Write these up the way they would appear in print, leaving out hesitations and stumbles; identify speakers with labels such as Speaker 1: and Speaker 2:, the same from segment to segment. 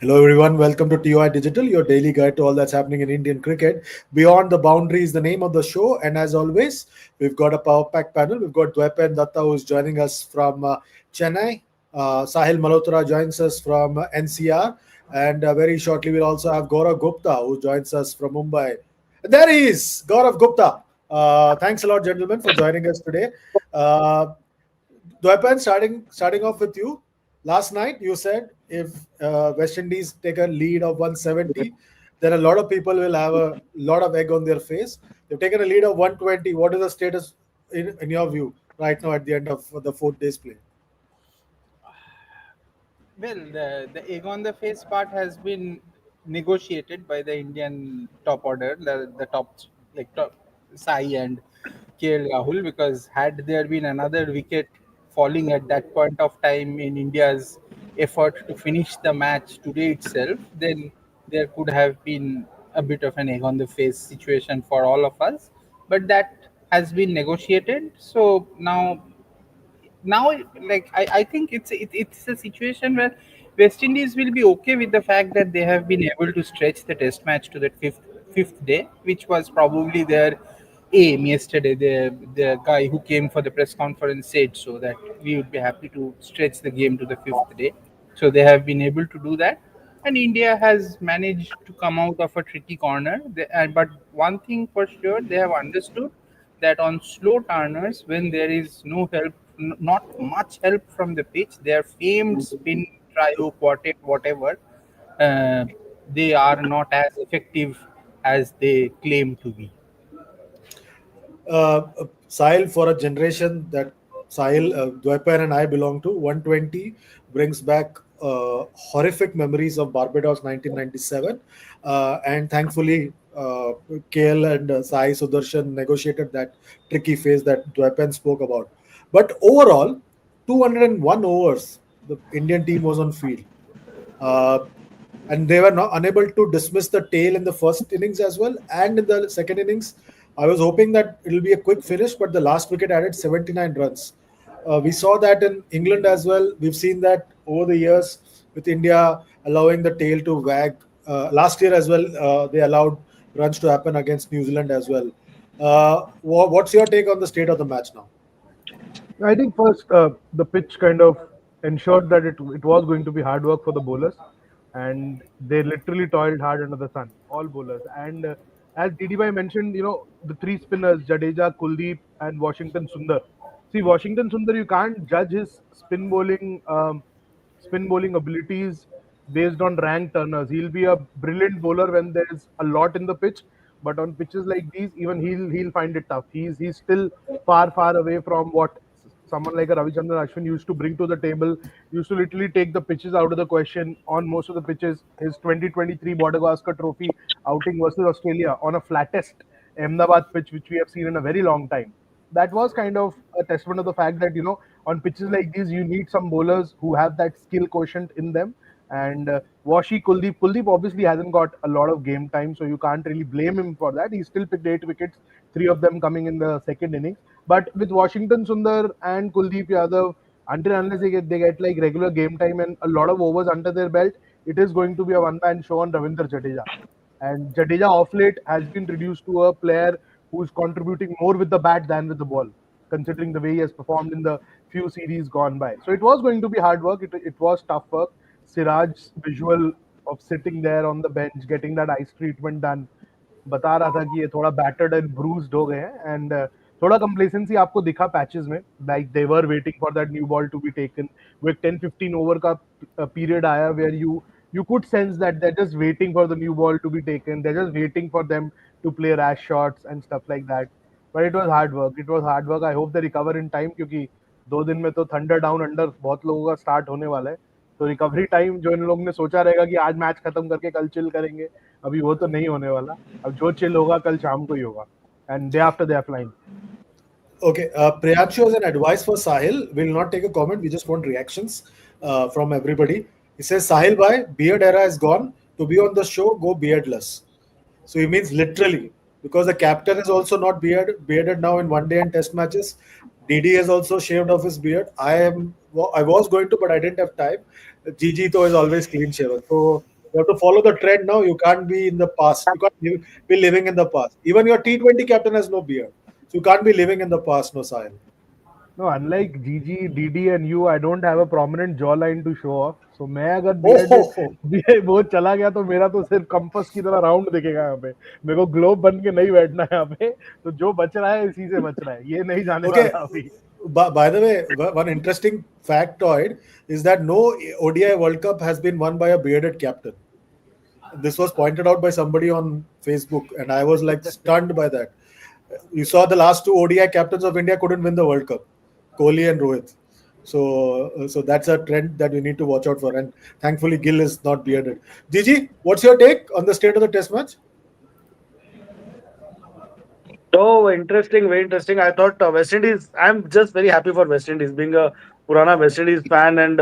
Speaker 1: Hello everyone, welcome to TOI Digital, your daily guide to all that's happening in Indian cricket. Beyond the Boundary is the name of the show, and as always, we've got a power pack panel. We've got Dwepen Datta who's joining us from Chennai. Sahil Malhotra joins us from NCR, and very shortly we'll also have Gaurav Gupta who joins us from Mumbai. And there he is, Gaurav Gupta. Thanks a lot, gentlemen, for joining us today. Uh, Dwepan, starting off with you. Last night you said if West Indies take a lead of 170, then a lot of people will have a lot of egg on their face. They've taken a lead of 120. What is the status in your view right now at the end of the 4 days play?
Speaker 2: Well, the egg on the face part has been negotiated by the Indian top order, the top top Sai and KL Rahul, because had there been another wicket falling at that point of time in India's effort to finish the match today itself, then there could have been a bit of an egg on the face situation for all of us. But that has been negotiated. So now I think it's a situation where West Indies will be okay with the fact that they have been able to stretch the test match to the fifth day, which was probably their aim yesterday. The guy who came for the press conference said so that we would be happy to stretch the game to the fifth day. So they have been able to do that, and India has managed to come out of a tricky corner. But one thing for sure, they have understood that on slow turners, when there is no help, not much help from the pitch, their famed spin, trio, quartet, whatever, uh, they are not as effective as they claim to be.
Speaker 1: Sahil, for a generation that Sahil, Dwepan and I belong to, 120 brings back horrific memories of Barbados 1997. And thankfully, KL and Sai Sudarshan negotiated that tricky phase that Dwepan spoke about. But overall, 201 overs, the Indian team was on field. Uh, and they were not unable to dismiss the tail in the first innings as well. And in the second innings, I was hoping that it'll be a quick finish, but the last wicket added 79 runs. We saw that in England as well. We've seen that over the years with India allowing the tail to wag. Last year as well, they allowed runs to happen against New Zealand as well. What's your take on the state of the match now?
Speaker 3: I think first the pitch kind of ensured that it was going to be hard work for the bowlers, and they literally toiled hard under the sun, all bowlers. And as DD mentioned, the three spinners Jadeja, Kuldeep, and Washington Sundar. See, Washington Sundar, you can't judge his spin bowling abilities based on rank turners. He'll be a brilliant bowler when there's a lot in the pitch, but on pitches like these, even he'll find it tough. He's still far away from what someone like a Ravichandran Ashwin used to bring to the table. Used to literally take the pitches out of the question on most of the pitches. His 2023 Border Gavaskar Trophy outing versus Australia on a flattest Ahmedabad pitch, which we have seen in a very long time. That was kind of a testament of the fact that on pitches like these you need some bowlers who have that skill quotient in them. And Kuldeep obviously hasn't got a lot of game time, so you can't really blame him for that. He still picked 8 wickets, three of them coming in the second innings. But with Washington Sundar and Kuldeep Yadav, until unless they get like regular game time and a lot of overs under their belt, it is going to be a one-man show on Ravindra Jadeja. And Jadeja off late has been reduced to a player who's contributing more with the bat than with the ball, considering the way he has performed in the few series gone by. So it was going to be hard work. It was tough work. Siraj's visual of sitting there on the bench, getting that ice treatment done, बता रहा था कि ये थोड़ा battered and bruised हो गए हैं. And थोड़ा complacency आपको दिखा patches में, like they were waiting for that new ball to be taken. with 10-15 over का period आया where you could sense that they're just waiting for the new ball to be taken. They're just waiting for them to play rash shots and stuff like that. But it was hard work. It was hard work. I hope they recover in time क्योंकि 2 दिन में तो thunder down under बहुत लोगों का start होने वाला है. तो रिकवरी टाइम जो इन लोगों ने सोचा रहेगा कि आज मैच खत्म करके कल चिल करेंगे, अभी वो तो नहीं होने वाला. अब जो चिल होगा कल शाम को ही होगा. And day after they are flying.
Speaker 1: Okay, Priyanshu has an advice for Sahil. We'll not take a comment. We just want reactions from everybody. He says, Sahil bhai, beard era is gone. To be on the show, go beardless. So he means literally, because the captain is also not bearded now in one day and test matches. DD has also shaved off his beard. I was going to, but I didn't have time. Gigi though is always clean shaven. So You have to follow the trend now. You can't be in the past. You can't be living in the past. Even your T20 captain has no beard. So you can't be living in the past, no Sahil.
Speaker 3: No, unlike Gigi, Didi and you, I don't have a prominent jawline to show off. So मैं अगर
Speaker 1: Oh,
Speaker 3: beard
Speaker 1: ho, ho.
Speaker 3: वो चला गया तो मेरा तो सिर्फ compass की तरह राउंड दिखेगा यहाँ पे. मेरे को ग्लोब बन के नहीं बैठना है यहाँ पे. तो जो बच रहा है इसी से बच रहा है. ये नहीं जाने
Speaker 1: Okay.
Speaker 3: वाला अभी.
Speaker 1: By the way, one interesting factoid is that no ODI World Cup has been won by a bearded captain. This was pointed out by somebody on Facebook, and I was like stunned by that. You saw the last two ODI captains of India couldn't win the World Cup, Kohli and Rohit. So that's a trend that we need to watch out for. And thankfully, Gill is not bearded. Gigi, what's your take on the state of the Test match?
Speaker 4: So interesting, very interesting. I thought West Indies. I'm just very happy for West Indies, being a Purana West Indies fan, and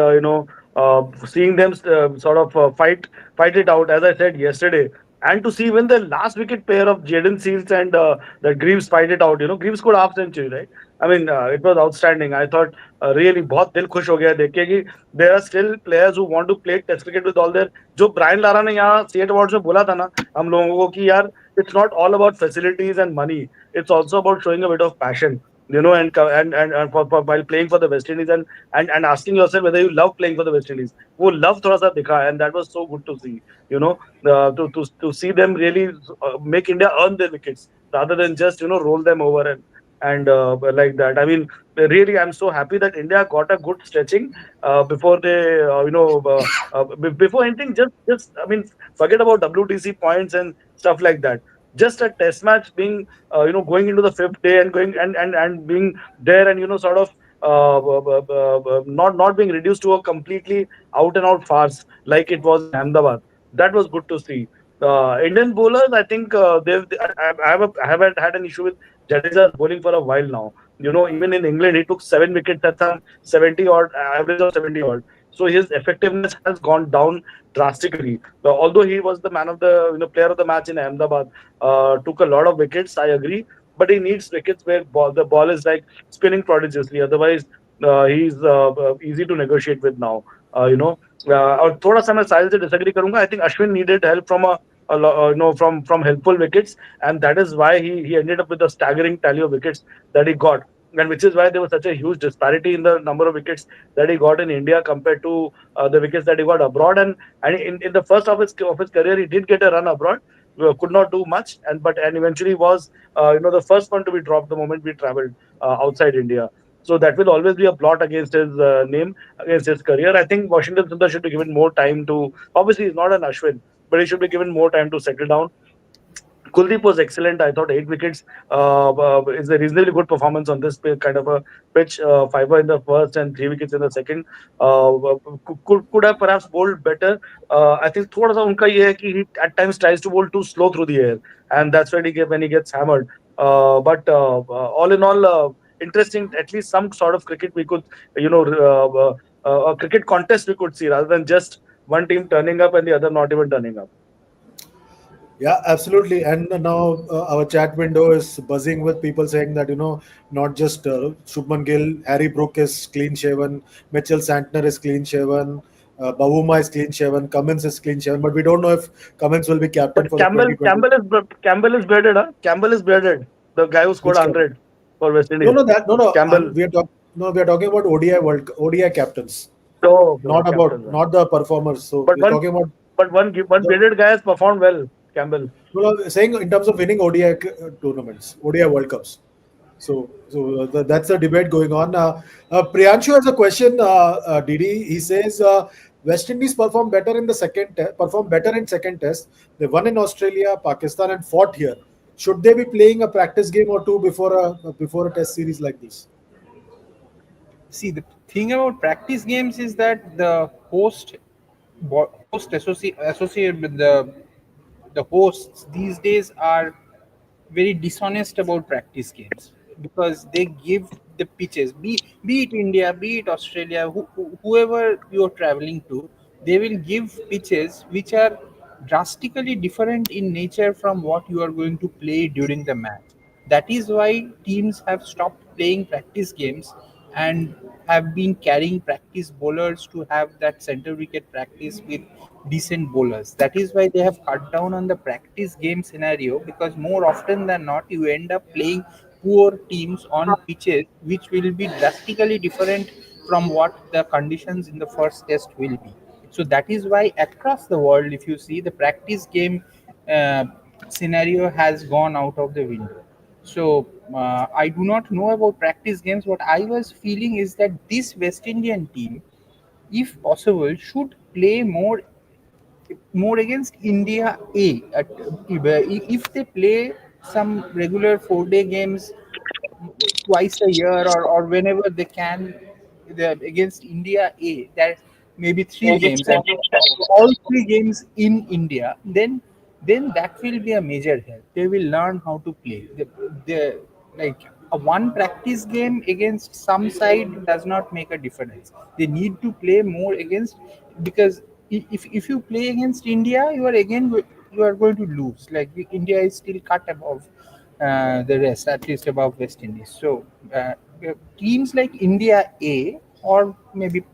Speaker 4: seeing them sort of fight it out. As I said yesterday, and to see when the last wicket pair of Jaden Seals and that Greaves fight it out. Greaves scored half century, right? I mean, it was outstanding. I thought really बहुत दिल खुश हो गया देख के कि there are still players who want to play Test cricket with all their. जो Brian Lara ने यहाँ सीएट अवार्ड्स में बोला था ना हम लोगों को कि यार it's not all about facilities and money. It's also about showing a bit of passion, and while playing for the West Indies, and asking yourself whether you love playing for the West Indies. वो love थोड़ा सा दिखा, and that was so good to see. To see them really make India earn their wickets rather than just roll them over and like that. I mean, really, I'm so happy that India got a good stretching before they, before anything. Just I mean, forget about WTC points and stuff like that. Just a Test match being, going into the fifth day and going and being there, and sort of not being reduced to a completely out and out farce like it was in Ahmedabad. That was good to see. Indian bowlers, I think I haven't had an issue with Jadeja's bowling for a while now. Even in England, he took 7 wickets at some 70 odd average of 70 odd. So his effectiveness has gone down drastically. Although he was the man of the player of the match in Ahmedabad, took a lot of wickets. I agree, but he needs wickets where the ball is like spinning prodigiously. Otherwise, he's easy to negotiate with now. और थोड़ा सा मैं साहिल से disagree करूंगा. I think Ashwin needed help from from helpful wickets, and that is why he ended up with a staggering tally of wickets that he got, and which is why there was such a huge disparity in the number of wickets that he got in India compared to the wickets that he got abroad. And in the first of his career, he did get a run abroad, could not do much, and eventually was the first one to be dropped the moment we traveled outside India. So that will always be a blot against his name, against his career. I think Washington Sundar should be given more time to. Obviously, he's not an Ashwin, but he should be given more time to settle down. Kuldeep was excellent. I thought 8 wickets is a reasonably good performance on this kind of a pitch. 5 in the first and 3 wickets in the second. Could have perhaps bowled better. I think थोड़ा सा उनका ये है कि he at times tries to bowl too slow through the air, and that's when he gets hammered. But all in all, interesting. At least some sort of cricket we could, a cricket contest we could see rather than just one team turning up and the other not even turning up.
Speaker 1: Yeah, absolutely. And now our chat window is buzzing with people saying that, not just Shubman Gill, Harry Brook is clean shaven, Mitchell Santner is clean shaven, Bavuma is clean shaven, Cummins is clean shaven, but we don't know if Cummins will be captain
Speaker 4: But
Speaker 1: for the 2020.
Speaker 4: Campbell is bearded, huh? Campbell is bearded. The guy who scored
Speaker 1: Which Campbell?
Speaker 4: 100 for West
Speaker 1: No,
Speaker 4: Indies.
Speaker 1: no, that no, no.
Speaker 4: Campbell.
Speaker 1: We are talking. No, we are talking about ODI captains,
Speaker 4: Oh, okay,
Speaker 1: not about
Speaker 4: captain. Right.
Speaker 1: not the performers. So
Speaker 4: But
Speaker 1: we're
Speaker 4: one
Speaker 1: talking about
Speaker 4: but one
Speaker 1: the.
Speaker 4: bearded guy has performed well. Campbell.
Speaker 1: No, no, saying in terms of winning ODI tournaments, ODI World Cups. So that's a debate going on. Priyanshu has a question. Didi, he says West Indies perform better in second test. They won in Australia, Pakistan, and fought here. Should they be playing a practice game or two before a test series like this?
Speaker 2: See, the thing about practice games is that the host associated with the hosts these days are very dishonest about practice games because they give the pitches, be it India, be it Australia, whoever you're traveling to, they will give pitches which are drastically different in nature from what you are going to play during the match. That is why teams have stopped playing practice games and have been carrying practice bowlers to have that center wicket practice with decent bowlers. That is why they have cut down on the practice game scenario, because more often than not you end up playing poor teams on pitches which will be drastically different from what the conditions in the first test will be. So that is why across the world, if you see, the practice game uh, scenario has gone out of the window. So I do not know about practice games. What I was feeling is that this West Indian team, if possible, should play more against India A. If they play some regular 4 day games twice a year, or whenever they can, against India A, that maybe 3 games, and all 3 games in India, then that will be a major help. They will learn how to play. The like a one practice game against some side does not make a difference. They need to play more against, because if you play against India, you are going to lose. Like India is still cut above the rest, at least above West Indies. So teams like India A, or maybe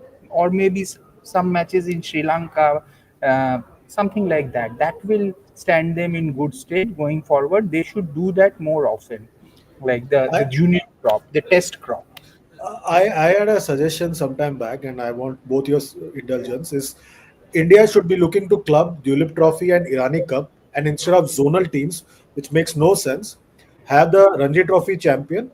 Speaker 2: some matches in Sri Lanka, something like that, that will stand them in good state going forward. They should do that more often, like the
Speaker 1: I,
Speaker 2: junior crop, the test crop.
Speaker 1: I had a suggestion sometime back, and I want both your indulgence. Is India should be looking to club Dulip Trophy and Irani Cup, and instead of zonal teams, which makes no sense, have the Ranji Trophy champion,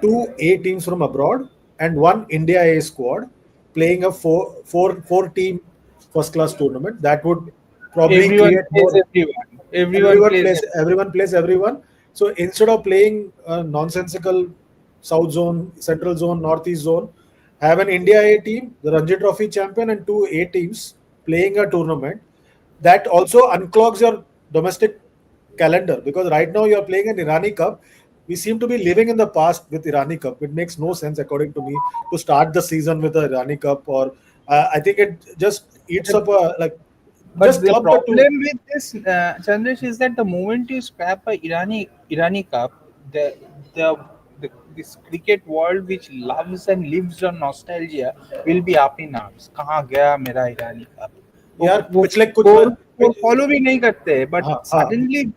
Speaker 1: two A teams from abroad, and one India A squad playing a four team first class tournament. That would probably
Speaker 2: Everyone
Speaker 1: create
Speaker 2: plays
Speaker 1: more.
Speaker 2: everyone. Everyone plays
Speaker 1: Everyone plays everyone. So instead of playing a nonsensical South Zone, Central Zone, Northeast Zone, have an India A team, the Ranji Trophy champion, and two A teams playing a tournament. That also unclogs your domestic calendar, because right now you are playing an Irani Cup. We seem to be living in the past with Irani Cup. It makes no sense, according to me, to start the season with a Irani Cup. Or I think it just eats
Speaker 2: it.
Speaker 1: up a, like,
Speaker 2: But
Speaker 1: just
Speaker 2: the
Speaker 1: club the two.
Speaker 2: problem with this, Chandresh, is that the moment you scrap a Irani Cup, the the this cricket world, which loves and lives on nostalgia, will be up in arms. कहाँ गया मेरा Irani Cup?
Speaker 1: यार
Speaker 2: वो
Speaker 1: पिछले कुछ
Speaker 2: वो वो follow भी नहीं करते, but
Speaker 1: हाँ हाँ
Speaker 2: suddenly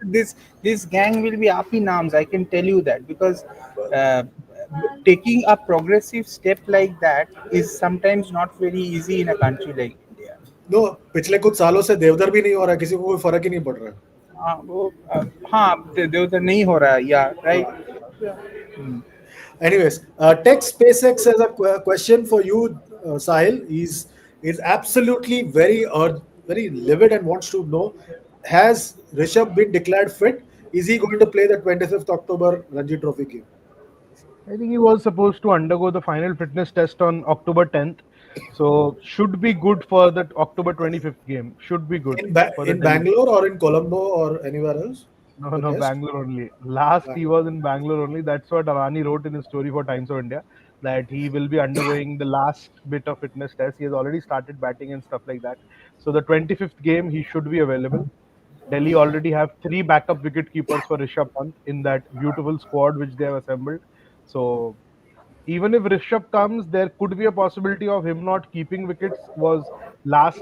Speaker 2: this gang will be up in arms. I can tell you that, because uh, taking a progressive step like that is sometimes not very easy in a country like India.
Speaker 1: No पिछले कुछ सालों से देवधर भी नहीं हो रहा है, किसी को कोई फर्क ही नहीं पड़ रहा है.
Speaker 2: हाँ वो हाँ देवता नहीं हो रहा है, या right.
Speaker 1: Anyways, Tech SpaceX has a question for you, Sahil. Is absolutely very livid and wants to know: has Rishabh been declared fit? Is he going to play the 25th October Ranji Trophy game?
Speaker 3: I think he was supposed to undergo the final fitness test on October 10th. So should be good for that October 25th game. Should be good for the
Speaker 1: In
Speaker 3: Delhi.
Speaker 1: Bangalore or in Colombo or anywhere else?
Speaker 3: No,
Speaker 1: The
Speaker 3: no,
Speaker 1: test.
Speaker 3: Bangalore only. Last he was in Bangalore only. That's what Avani wrote in his story for Times of India, that he will be undergoing the last bit of fitness test. He has already started batting and stuff like that. So the 25th game he should be available. Delhi already have three backup wicket keepers for Rishabh Pant in that beautiful squad which they have assembled. So even if Rishabh comes, there could be a possibility of him not keeping wickets. Was last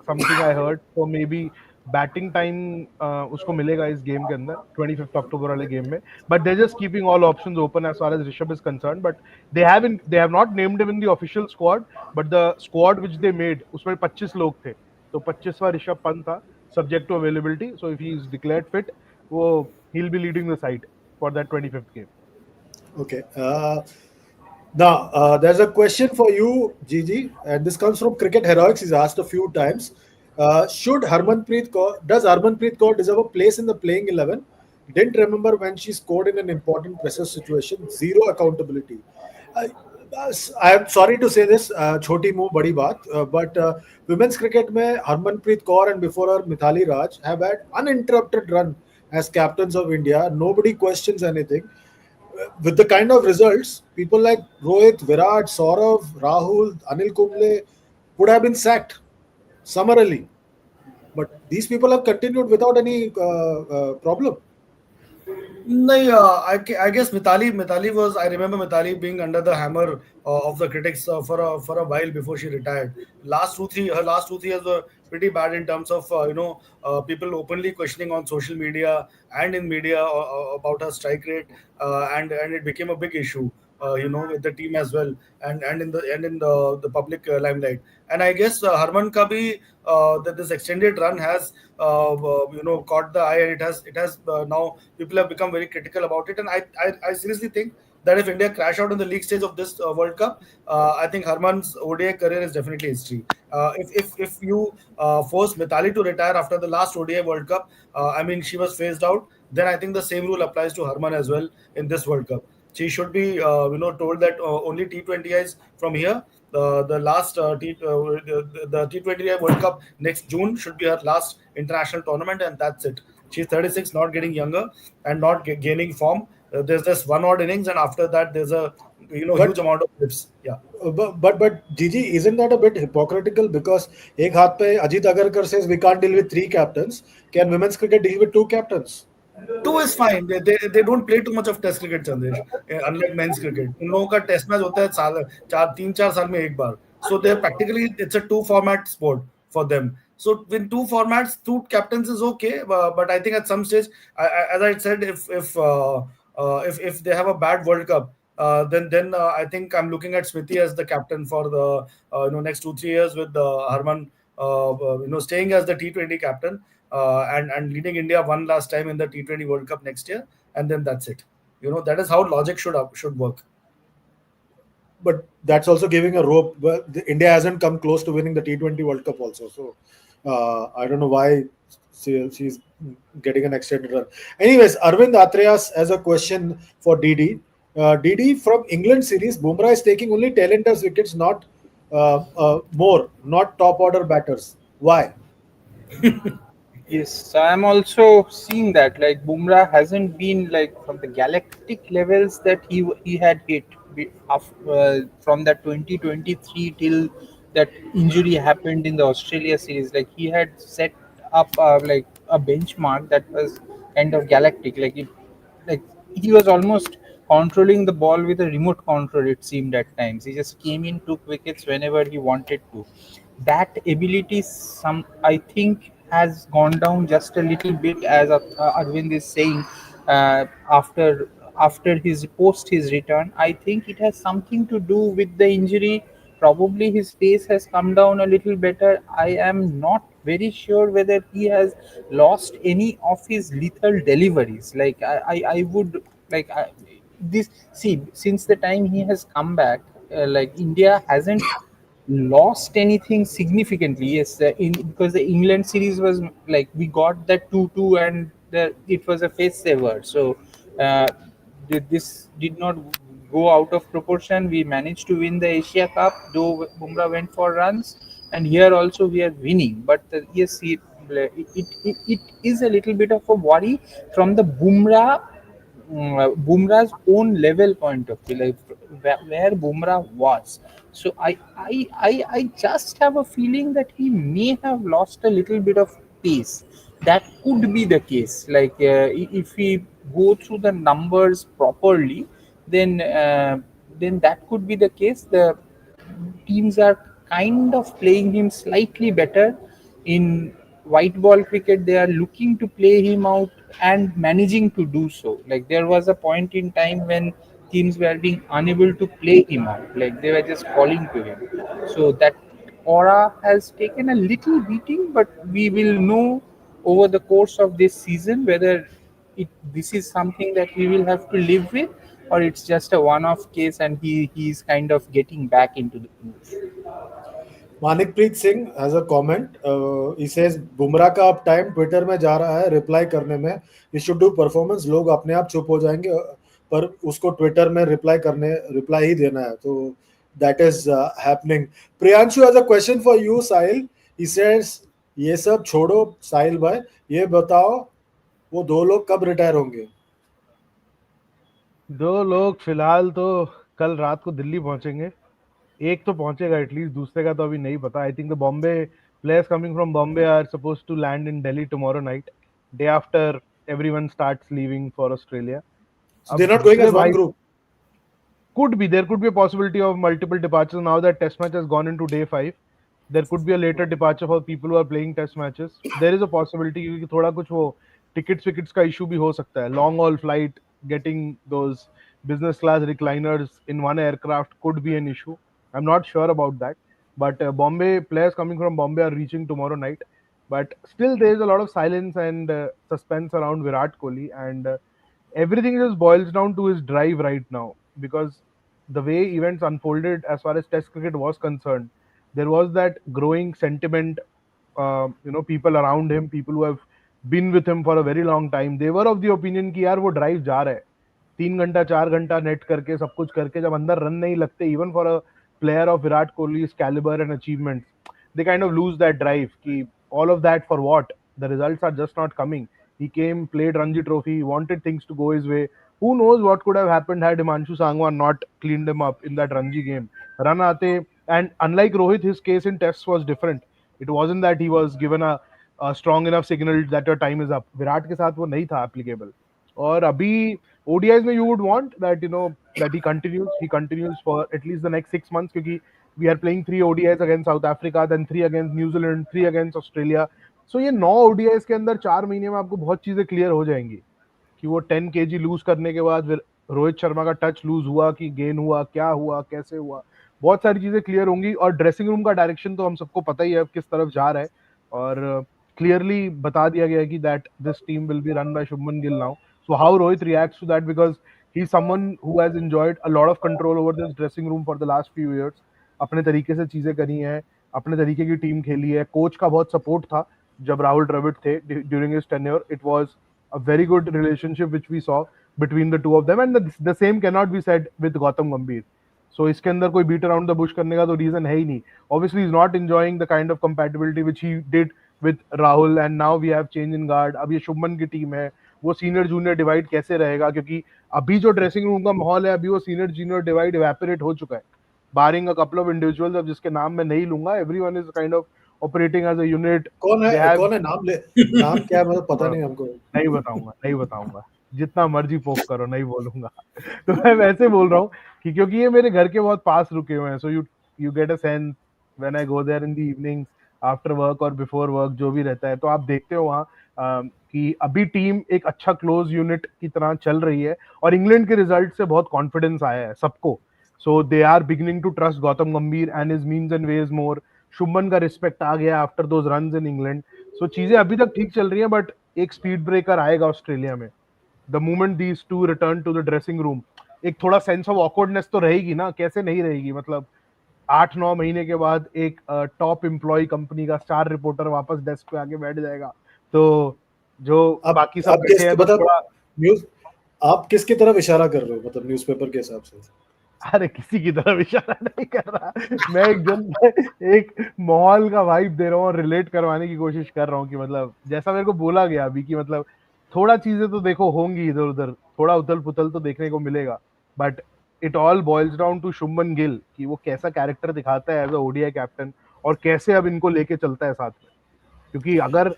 Speaker 3: something I heard. So maybe batting time उसको मिलेगा इस game के अंदर 25th October वाले game में. But they're just keeping all options open as far as Rishabh is concerned. But they have not named him in the official squad. But the squad which they made उसमें 25 लोग थे. तो 25वां ऋषभ पंत था, subject to availability. So if he is declared fit, वो he'll be leading the side for that 25th game.
Speaker 1: Okay. Now, there's a question for you, Gigi, and this comes from Cricket Heroics. He's asked a few times. Does Harmanpreet Kaur deserve a place in the playing 11? Didn't remember when she scored in an important pressure situation. Zero accountability. I, I am sorry to say this, choti muh badi baat, but women's cricket mein Harmanpreet Kaur and before her Mithali Raj have had uninterrupted run as captains of India. Nobody questions anything. With the kind of results, people like Rohit, Virat, Saurav, Rahul, Anil Kumble would have been sacked summarily. But these people have continued without any problem. No, I guess Mitali was. I remember Mitali being under the hammer of the critics for a while before she retired. Her last 2 3 years were pretty bad in terms of people openly questioning on social media and in media about her strike rate, and it became a big issue. With the team as well, and in the public limelight. And I guess Harman Kabi, that this extended run has caught the eye, and it has now people have become very critical about it. And I seriously think that if India crash out in the league stage of this World Cup, I think Harman's ODI career is definitely history. If you force Mithali to retire after the last ODI World Cup, I mean she was phased out, then I think the same rule applies to Harman as well in this World Cup. She should be told that only T20Is from here. The last the T20 World Cup next June should be her last international tournament, and that's it. She's 36, not getting younger and not gaining form. There's just one odd innings, and after that, there's a huge
Speaker 5: But
Speaker 1: amount of blips. Yeah.
Speaker 5: but Gigi, isn't that a bit hypocritical? Because एक हाथ पे Ajit Agarkar says we can't deal with three captains. Can women's cricket deal with two captains?
Speaker 1: Two is fine. They don't play too much of Test cricket, Chandesh. Unlike men's cricket, उन लोगों का Test match होता है साल चार तीन चार साल में एक बार. So they're practically it's a two format sport for them. So in two formats, two captains is okay. But I think at some stage, as I said, if they have a bad World Cup, then I think I'm looking at Smriti as the captain for the next 2 3 years with Harman staying as the T20 captain and leading India one last time in the T20 World Cup next year, and then that's it. That is how logic should work.
Speaker 5: But that's also giving a rope. But India hasn't come close to winning the T20 World Cup also. So I don't know why she's getting an extended run. Anyways, Arvind Atreyas has a question for DD. DD, from England series, Bumrah is taking only talented wickets, not not top order batters. Why?
Speaker 2: Yes, I'm also seeing that like Bumrah hasn't been like from the galactic levels that he had hit from that 2023 till that injury happened in the Australia series. Like he had set up like a benchmark that was kind of galactic. Like he was almost controlling the ball with a remote control. It seemed at times he just came in, took wickets whenever he wanted to. That ability, some I think, has gone down just a little bit, as Arvind is saying. After his post his return, I think it has something to do with the injury. Probably his pace has come down a little better. I am not very sure whether he has lost any of his lethal deliveries. Like I would like this see since the time he has come back, like India hasn't lost anything significantly. Yes, in because the England series was like we got that 2-2 and it was a face saver. So this did not go out of proportion. We managed to win the Asia Cup, though Bumrah went for runs, and here also we are winning. But yes, it is a little bit of a worry from the Bumrah's own level point of view, like where Bumrah was. So I just have a feeling that he may have lost a little bit of pace. That could be the case. Like if we go through the numbers properly, then then that could be the case. The teams are kind of playing him slightly better. In white ball cricket, they are looking to play him out and managing to do so. Like there was a point in time when teams were being unable to play him out, like they were just calling to him. So that aura has taken a little beating, but we will know over the course of this season whether this is something that we will have to live with, or it's just a one-off case and he's kind of getting back into the groove.
Speaker 5: Manikpreet Singh has a comment he says Bumrah का अब time Twitter में जा रहा है reply करने में he should do performance लोग अपने आप चुप हो जाएंगे पर उसको ट्विटर में रिप्लाई ही देना है तो that is happening Priyanshu has a question for you Sahil he says ये सब छोड़ो साहिल भाई ये बताओ वो दो लोग कब रिटायर होंगे
Speaker 3: दो लोग फिलहाल तो कल रात को दिल्ली पहुंचेंगे. एक तो पहुंचेगा एटलीस्ट, दूसरे का तो अभी नहीं पता. I think the Bombay players coming from Bombay are supposed to land in Delhi tomorrow night. Day after everyone starts leaving for Australia.
Speaker 1: So they're
Speaker 3: अब
Speaker 1: not going
Speaker 3: दूसरे
Speaker 1: as one
Speaker 3: भाई
Speaker 1: group.
Speaker 3: could be there could be a possibility of multiple departures now that test match has gone into day 5. There could be a later departure for people who are playing test matches. There is a possibility क्योंकि थोड़ा कुछ वो tickets का issue भी हो सकता है. Long haul flight, getting those business class recliners in one aircraft could be an issue. I'm not sure about that, but Bombay players coming from Bombay are reaching tomorrow night. But still, there is a lot of silence and suspense around Virat Kohli, and everything just boils down to his drive right now, because the way events unfolded as far as test cricket was concerned, there was that growing sentiment. People around him, people who have been with him for a very long time, they were of the opinion कि यार वो drive जा रहा है, 3 घंटा 4 घंटा net करके सब कुछ करके जब अंदर रन नहीं लगते, even for a player of Virat Kohli's caliber and achievements, they kind of lose that drive कि all of that for what, the results are just not coming. He came, played Ranji Trophy, he wanted things to go his way. Who knows what could have happened had Himanshu Sangwan not cleaned him up in that Ranji game. Run aate, and unlike Rohit, his case in tests was different. It wasn't that he was given a strong enough signal that your time is up. Virat के साथ वो नहीं था applicable. और अभी ODIs में you would want that, that he continues for at least the next 6 months, क्योंकि we are playing 3 ODIs against South Africa, then 3 against New Zealand, 3 against Australia. So ये 9 ODIs के अंदर 4 महीने में आपको बहुत चीजें क्लियर हो जाएंगी कि वो 10 kg लूज करने के बाद फिर रोहित शर्मा का टच लूज हुआ कि गेन हुआ, क्या हुआ, कैसे हुआ, बहुत सारी चीजें क्लियर होंगी. और ड्रेसिंग रूम का डायरेक्शन तो हम सबको पता ही है किस तरफ जा रहा है, और क्लियरली बता दिया गया है कि that this team will be run by Shubman Gill now. So how Rohit reacts to that, because he someone who has enjoyed a lot of control over this dressing room for the last few years. अपने तरीके से चीजें करी हैं, अपने तरीके की team खेली है, कोच का बहुत सपोर्ट था जब राहुल द्रविड़ थे during his tenure. It was a very good relationship which we saw between the two of them, and the same cannot be said with Gautam Gambhir. So इसके अंदर कोई beat around the bush करने का तो reason है ही नहीं. Obviously he's not enjoying the kind of compatibility which he did with Rahul, and now we have change in guard. अब ये शुभमन की टीम है, वो सीनियर जूनियर डिवाइड कैसे रहेगा, क्योंकि अभी जो ड्रेसिंग रूम का माहौल है, अभी वो सीनियर जूनियर डिवाइड इवेपोरेट हो चुका है. Barring a couple of individuals अब जिसके नाम मैं नहीं लूंगा, everyone is kind of operating as a unit.
Speaker 1: कौन
Speaker 3: दे
Speaker 1: है,
Speaker 3: हैव
Speaker 1: कौन है, नाम क्या है, मतलब पता नहीं हमको.
Speaker 3: नहीं बताऊंगा, जितना मर्जी पोक करो, नहीं बोलूंगा. तो मैं वैसे बोल रहा हूँ कि क्योंकि ये मेरे घर के बहुत पास रुके हुए हैं, so you get a sense when I go there in the evenings after work और बिफोर वर्क, जो भी रहता है, तो आप देखते हो वहाँ कि अभी टीम एक अच्छा क्लोज यूनिट की तरह चल रही है. और इंग्लैंड के रिजल्ट से बहुत कॉन्फिडेंस आया है सबको. So they are beginning to trust Gautam Gambhir and his means and ways more. Shubman का रिस्पेक्ट आ गया after those runs in England. So चीजें अभी तक ठीक चल रही हैं, बट एक स्पीड ब्रेकर आएगा ऑस्ट्रेलिया में. The moment these two return to the dressing room, एक थोड़ा सेंस ऑफ ऑकवर्डनेस तो रहेगी ना, कैसे नहीं रहेगी. मतलब 8-9 महीने के बाद एक टॉप एम्प्लॉय कंपनी का स्टार रिपोर्टर वापस डेस्क पे आके बैठ जाएगा, तो जो
Speaker 1: अब
Speaker 3: बाकी सब
Speaker 1: अब
Speaker 3: बैठे
Speaker 1: किस
Speaker 3: हैं तो
Speaker 1: मतलब
Speaker 3: थोड़ा.
Speaker 1: न्यूज, आप किसकी तरफ इशारा कर रहे हो, मतलब न्यूज़पेपर के हिसाब से?
Speaker 3: अरे किसी की तरफ इशारा नहीं कर रहा, मैं एक माहौल का वाइब दे रहा हूँ और रिलेट करवाने की कोशिश कर रहा हूँ कि मतलब जैसा मेरे को बोला गया अभी कि मतलब थोड़ा चीजें तो देखो होंगी इधर उधर, थोड़ा उथल पुथल तो देखने को मिलेगा, but it all boils down to Shubman Gill कि वो कैसा कैरेक्टर दिखाता है एज अ ओडीआई कैप्टन, और कैसे अब इनको लेके चलता है साथ में. क्योंकि अगर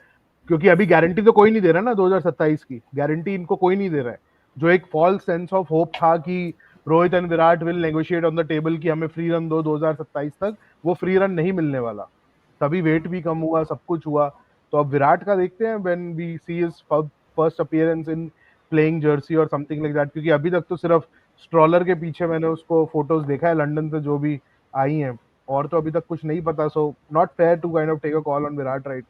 Speaker 3: क्योंकि अभी गारंटी तो कोई नहीं दे रहा ना 2027 की, गारंटी इनको कोई नहीं दे रहा है. जो एक फॉल्स सेंस ऑफ होप था कि Rohit and Virat will negotiate on the table कि हमें फ्री रन दो 2027 तक, वो फ्री रन नहीं मिलने वाला. तभी वेट भी कम हुआ, सब कुछ हुआ. तो अब विराट का देखते हैं when we see his first appearance in playing jersey और समथिंग लाइक दैट, क्योंकि अभी तक तो सिर्फ स्ट्रॉलर के पीछे मैंने उसको फोटोज देखा है लंदन से जो भी आई हैं, और तो अभी तक कुछ नहीं पता. So not fair to kind of take a call on Virat right.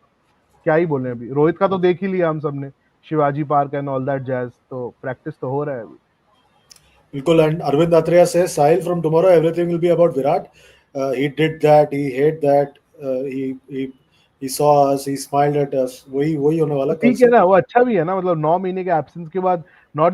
Speaker 3: क्या ही बोले, अभी रोहित का तो देख ही लिया हम सबने, Shivaji park and all that jazz, तो प्रैक्टिस तो हो रहा है अभी.
Speaker 1: बिल्कुल. एंड अरविंद अत्रेया से Sahil from tomorrow everything will be about Virat. He did that, he hate that, he saw us, he smiled at us. वही वही होने वाला
Speaker 3: तो
Speaker 1: कल
Speaker 3: ठीक है
Speaker 1: से.
Speaker 3: ना, वो अच्छा भी है ना, मतलब 9 महीने के एब्सेंस के बाद. Not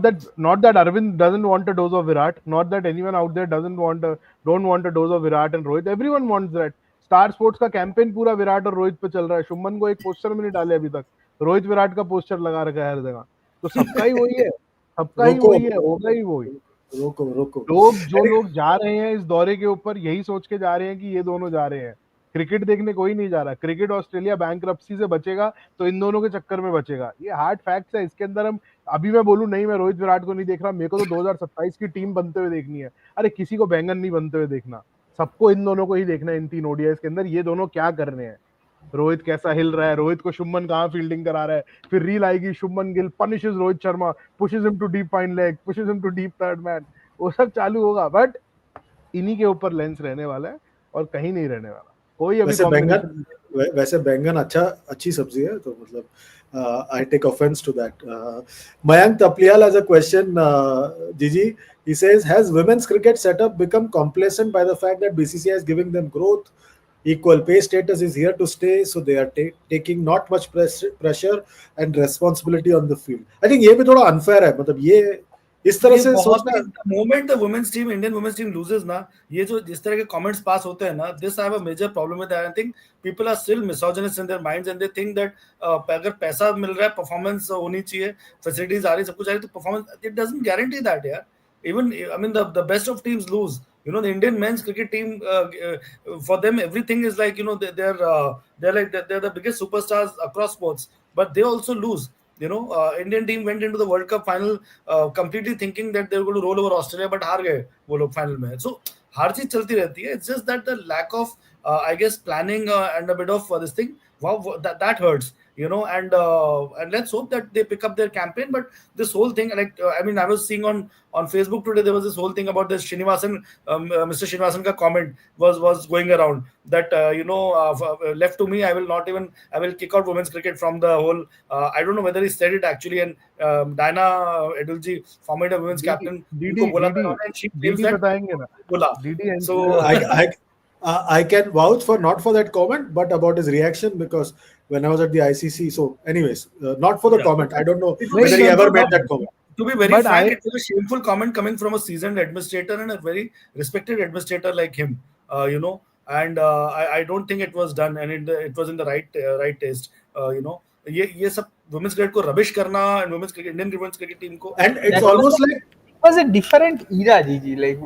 Speaker 3: that Arvind doesn't want a dose of Virat, not that anyone out there don't want a dose of Virat and Rohit. Everyone wants that. Star Sports का कैंपेन पूरा विराट और रोहित पे चल रहा है. शुभमन को एक पोस्टर में नहीं डाले अभी तक, रोहित विराट का पोस्टर लगा रखा है हर जगह. तो सबका ही वही है, सबका ही
Speaker 1: रोको
Speaker 3: वही है, होगा ही वही.
Speaker 1: रोको रोको.
Speaker 3: जो लोग जा रहे हैं इस दौरे के ऊपर यही सोच के जा रहे हैं कि ये दोनों जा रहे हैं. क्रिकेट देखने कोई नहीं जा रहा। क्रिकेट ऑस्ट्रेलिया बैंकरप्सी से बचेगा तो इन दोनों के चक्कर में बचेगा। ये हार्ड फैक्ट्स है, इसके अंदर हम अभी मैं बोलूं नहीं मैं रोहित विराट को नहीं देख रहा, मेरे को तो 2027 की टीम बनते हुए देखनी है। अरे किसी को बैंगन नहीं बनते हुए देखना, सबको इन दोनों को ही देखना है इन 3 ओडीआई के अंदर। ये दोनों क्या कर रहे हैं, रोहित कैसा हिल रहा है, रोहित को शुभमन कहाँ फील्डिंग करा रहा है, फिर रील आएगी Shubman Gill punishes Rohit Sharma, pushes him to deep fine leg, pushes him to deep third man, वो सब चालू होगा। बट इन्हीं के ऊपर लेंस रहने वाला है और कहीं नहीं रहने वाला कोई अभी
Speaker 5: वैसे बैंगन
Speaker 3: कॉम्बिनेशन।
Speaker 5: वैसे बैंगन अच्छी सब्जी है, तो मतलब I take offence to that. Mayank Taplial has a question, Gigi. He says, has women's cricket setup become complacent by the fact that BCCI is giving them growth? Equal pay status is here to stay, so they are taking not much pressure and responsibility on the field. I think ये भी थोड़ा unfair है, मतलब ये इस तरह
Speaker 4: ये
Speaker 5: से
Speaker 4: बहुत
Speaker 5: सोचना.
Speaker 4: Moment the women's team Indian women's team loses ना, ये जो जिस तरह के कमेंट्स पास होते हैं ना, this I have a major problem with that. I think people are still misogynist in their minds and they think that अगर पैसा मिल रहा है, परफॉर्मेंस होनी चाहिए, फैसिलिटीज आ रही, सब कुछ आ रही, तो performance it doesn't guarantee that यार. Even I mean the best of teams lose. You know, the Indian men's cricket team, for them everything is like, you know, they're like they're the biggest superstars across sports, but they also lose. You know, Indian team went into the World Cup final completely thinking that they were going to roll over Australia, but हार गए वो लोग final में. So हर चीज चलती रहती है. It's just that the lack of I guess planning and a bit of this thing. Wow, that hurts. You know, and let's hope that they pick up their campaign. But this whole thing, like I mean, I was seeing on Facebook today, there was this whole thing about this Srinivasan, Mr. Srinivasan ka comment was going around that you know, left to me, I will kick out women's cricket from the whole. I don't know whether he said it actually, and Diana Edulji, former women's captain,
Speaker 3: DD
Speaker 4: उनको बोला
Speaker 3: DD
Speaker 4: था, and she claims
Speaker 3: DD
Speaker 4: that
Speaker 3: बताएंगे ना,
Speaker 4: बोला.
Speaker 3: DD
Speaker 4: So
Speaker 5: I can vouch for not for that comment, but about his reaction, because when I was at the ICC. So, anyways, not for the
Speaker 4: yeah,
Speaker 5: comment. I don't know
Speaker 3: नहीं
Speaker 5: whether he
Speaker 3: नहीं
Speaker 5: ever made
Speaker 3: but
Speaker 5: that comment.
Speaker 4: to be very
Speaker 3: but
Speaker 4: frank,
Speaker 3: I
Speaker 4: it was a shameful comment coming from a seasoned administrator and a very respected administrator like him. You know, and I don't think it was done, and it was in the right taste. You know, ये सब women's cricket को rubbish करना, and women's cricket, Indian women's cricket team को.
Speaker 5: And it's
Speaker 2: That
Speaker 5: almost like
Speaker 2: was a different era, Gigi. Like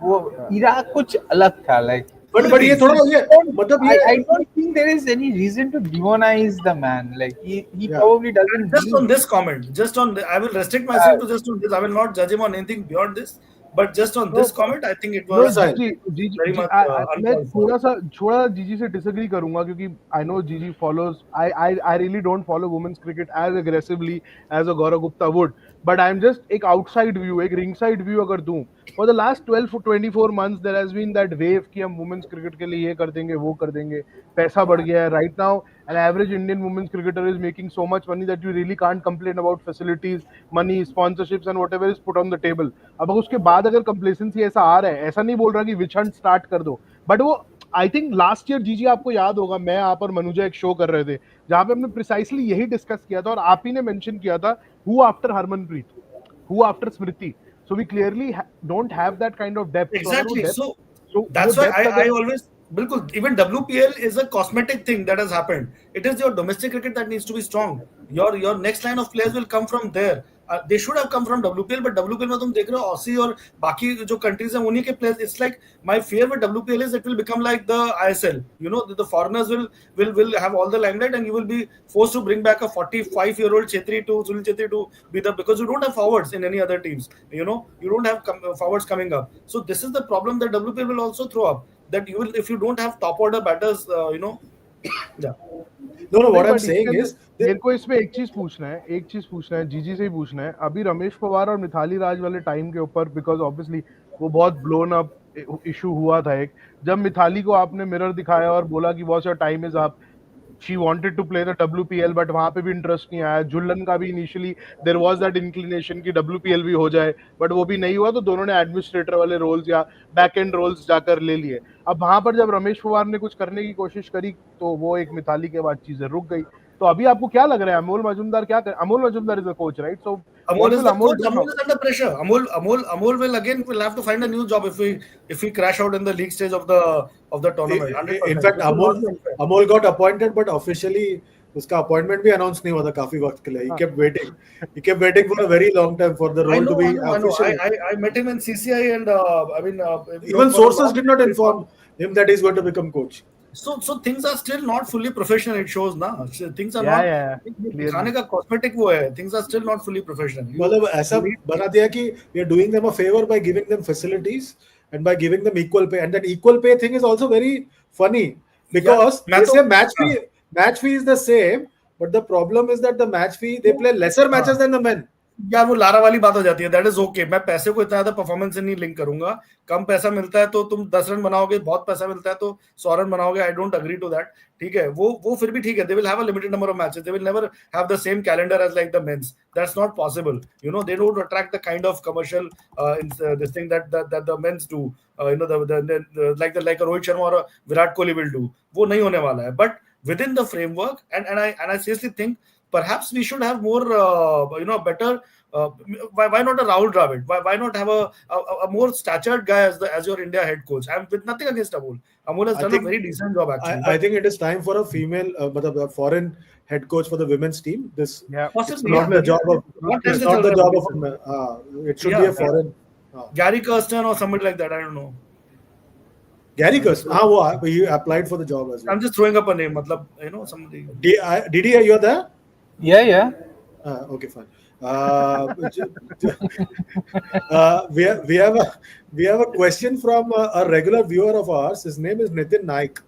Speaker 2: वो era कुछ अलग था. Like
Speaker 5: but ये थोड़ा ये मतलब ये
Speaker 2: I don't think there is any reason to demonize the man. Like he
Speaker 5: Yeah.
Speaker 2: probably doesn't.
Speaker 4: Just on this comment, I will restrict myself to just on this. I will not judge him on anything beyond this. But just on this comment, I think it
Speaker 3: no
Speaker 4: was
Speaker 5: Sahil.
Speaker 3: जीजी
Speaker 4: very
Speaker 3: जीजी
Speaker 4: much
Speaker 3: मैं
Speaker 4: uncalled for.
Speaker 3: थोड़ा जीजी से disagree करूंगा, क्योंकि I know GG follows, I really don't follow women's cricket as aggressively as a Gaurav Gupta would, but I am just एक outside view, एक रिंग साइड व्यू अगर दूं, for the last 12 to 24 months there has been that wave कि हम women's cricket के लिए ये कर देंगे वो कर देंगे, पैसा बढ़ गया है. Right now an average Indian women's cricketer is making so much money that you really can't complain about facilities, money, sponsorships and whatever is put on the table. अब उसके बाद अगर complacency ऐसा आ रहा है, ऐसा नहीं बोल रहा कि witch hunt start कर दो, बट वो आई थिंक लास्ट ईयर जीजी आपको याद होगा, मैं आप और मनुजा एक शो कर रहे थे जहां पे हमने प्रिसाइसली यही डिस्कस किया था और आप ही ने मेंशन किया था who after Harmanpreet, who after Smriti. So we clearly don't have that kind of depth.
Speaker 4: Exactly. So that's why I always, bilkul, even WPL is a cosmetic thing that has happened. It is your domestic cricket that needs to be strong. Your next line of players will come from there. They should have come from WPL, but WPL में तुम देख रहे हो Aussie और बाकी जो countries हैं उन्हीं के players. It's like my fear with WPL is it will become like the ISL. You know, the foreigners will have all the limelight, and you will be forced to bring back a 45-year-old Sunil Chhetri to be the, because you don't have forwards in any other teams. You know, you don't have forwards coming up. So this is the problem that WPL will also throw up. That you will, if you don't have top order batters, you know, yeah.
Speaker 5: no, what I'm
Speaker 3: but
Speaker 5: saying
Speaker 3: इसके
Speaker 5: is
Speaker 3: अंदर मेरे को इसमें एक चीज पूछना है, जीजी से ही पूछना है. अभी रमेश पवार और मिथाली राज वाले टाइम के ऊपर, बिकॉज ऑब्वियसली वो बहुत ब्लोन अप इशू हुआ था एक, जब मिथाली को आपने मिरर दिखाया और बोला कि watch your time is up, she wanted to play the WPL, but वहां पे भी इंटरेस्ट नहीं आया. जुल्लन का भी initially there was that inclination कि WPL भी हो जाए, बट वो भी नहीं हुआ, तो दोनों ने एडमिनिस्ट्रेटर वाले रोल्स या बैक एंड रोल्स जाकर ले लिए. अब वहां पर जब रमेश पवार ने कुछ करने की कोशिश करी तो वो एक मिथाली के बाद चीजें रुक गई. तो अभी आपको क्या लग रहा है, अमोल मजूमदार क्या कर, Amol Majumdar is a coach, right? So
Speaker 4: Amol is the coach. Amol is under pressure. Amol will have to find a new job if we crash out in the league stage of the tournament. 100%.
Speaker 5: in fact Amol got appointed, but officially उसका appointment भी announce नहीं हुआ था काफी वक्त के लिए. He kept waiting for a very long time for the role to be official.
Speaker 4: I met him in CCI, and I mean,
Speaker 5: Even sources did not inform him that he's going to become coach.
Speaker 4: so things are still not fully professional. It shows now. Things are
Speaker 3: Yeah,
Speaker 4: not.
Speaker 3: yeah,
Speaker 4: दिखाने
Speaker 3: clearly.
Speaker 4: का cosmetic वो है. Things are still not fully professional.
Speaker 5: मतलब ऐसा
Speaker 4: You need.
Speaker 5: बना दिया कि we are doing them a favor by giving them facilities and by giving them equal pay, and that equal pay thing is also very funny
Speaker 4: यार
Speaker 5: because
Speaker 4: मैं
Speaker 5: they
Speaker 4: तो
Speaker 5: say
Speaker 4: हाँ,
Speaker 5: match fee is the same, but the problem is that the match fee they play lesser
Speaker 4: हाँ.
Speaker 5: matches than the men.
Speaker 4: यार वो Lara वाली बात हो जाती है. That is okay. मैं पैसे को इतना ज्यादा परफॉर्मेंस से नहीं लिंक करूंगा. कम पैसा मिलता है तो तुम 10 रन बनाओगे, बहुत पैसा मिलता है तो 100 रन बनाओगे. I don't agree to that. ठीक है, वो फिर भी ठीक है. They will have a limited number of matches. They will never have the same calendar as like the men's. That's not possible. You know, they don't attract the kind of commercial this thing that the men's do. You know, like a Rohit Sharma or a Virat Kohli will do. वो नहीं होने वाला है. But within the framework, and I seriously think perhaps we should have more better. Why not a Rahul Dravid? Why not have a more statured guy as your India head coach? I'm with nothing against Amol. Amol has
Speaker 5: I
Speaker 4: done a
Speaker 5: think
Speaker 4: very decent job actually,
Speaker 5: I
Speaker 4: but
Speaker 5: think it is time for a female, मतलब a foreign head coach for the women's team. This
Speaker 3: Yeah,
Speaker 5: it's
Speaker 4: possibly,
Speaker 5: not
Speaker 4: yeah.
Speaker 5: the
Speaker 3: ruthless,
Speaker 5: job of
Speaker 4: What time
Speaker 5: it's
Speaker 4: se
Speaker 5: not
Speaker 4: chal
Speaker 5: the
Speaker 4: raha
Speaker 5: job
Speaker 4: hai
Speaker 5: of
Speaker 4: abhi se?
Speaker 5: it should be
Speaker 4: Yeah,
Speaker 5: a foreign.
Speaker 4: Gary Kirsten or somebody like that. I don't know.
Speaker 5: Gary
Speaker 4: I'm just
Speaker 5: Kirsten, he applied for the job as well.
Speaker 4: I'm just throwing up a name. मतलब, somebody.
Speaker 5: Did he? You're there?
Speaker 2: Yeah, yeah.
Speaker 5: Okay, fine. We have a question from a regular viewer of ours. His name is Nitin Naik,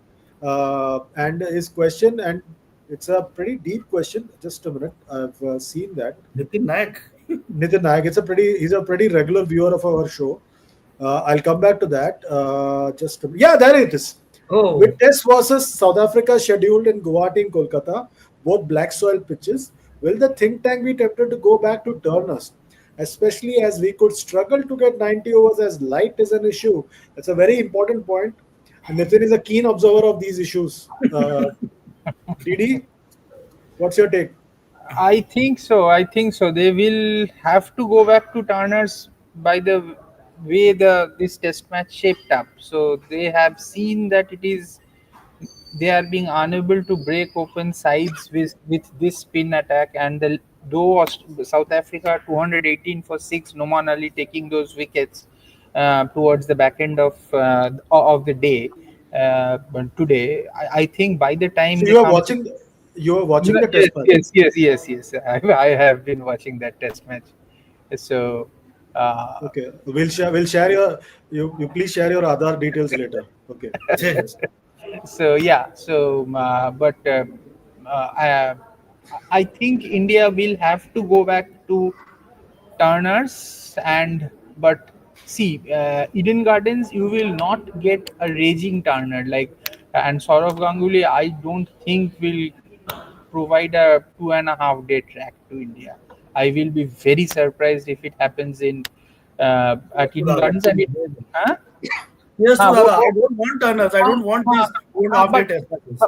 Speaker 5: and his question, and it's a pretty deep question. Just a minute, I've seen that.
Speaker 4: Nitin Naik.
Speaker 5: Nitin Naik. He's a pretty regular viewer of our show. I'll come back to that. Yeah, there it is.
Speaker 4: Oh,
Speaker 5: With Test versus South Africa scheduled in Guwahati and Kolkata, both black soil pitches, will the think tank be tempted to go back to turners? Especially as we could struggle to get 90 overs as light is an issue. That's a very important point. And Nitin is a keen observer of these issues. DD, what's your take?
Speaker 2: I think so. I think so. They will have to go back to Turners by the way this test match shaped up. So they have seen that they are being unable to break open sides with this spin attack, and though South Africa 218 for 6 nominally taking those wickets towards the back end of the day. But today, I think by the time
Speaker 5: So
Speaker 2: they come to
Speaker 5: you are watching the
Speaker 2: yes,
Speaker 5: test match.
Speaker 2: yes. I have been watching that test match. So,
Speaker 5: Okay, we'll share you please share your Aadhaar details later. Okay,
Speaker 4: yes.
Speaker 2: so yeah. So, I, I think India will have to go back to Turners, but see, Eden Gardens, you will not get a raging Turner and Saurav Ganguly. I don't think will provide a 2.5 day track to India. I will be very surprised if it happens in at Eden Gardens. And it, huh?
Speaker 4: Yes,
Speaker 2: हाँ,
Speaker 4: to
Speaker 2: वो,
Speaker 4: Dada. I
Speaker 2: वो,
Speaker 4: don't want turners. I
Speaker 2: हाँ,
Speaker 4: don't want
Speaker 2: हाँ,
Speaker 4: these 2.5 day
Speaker 2: हाँ,
Speaker 4: test matches.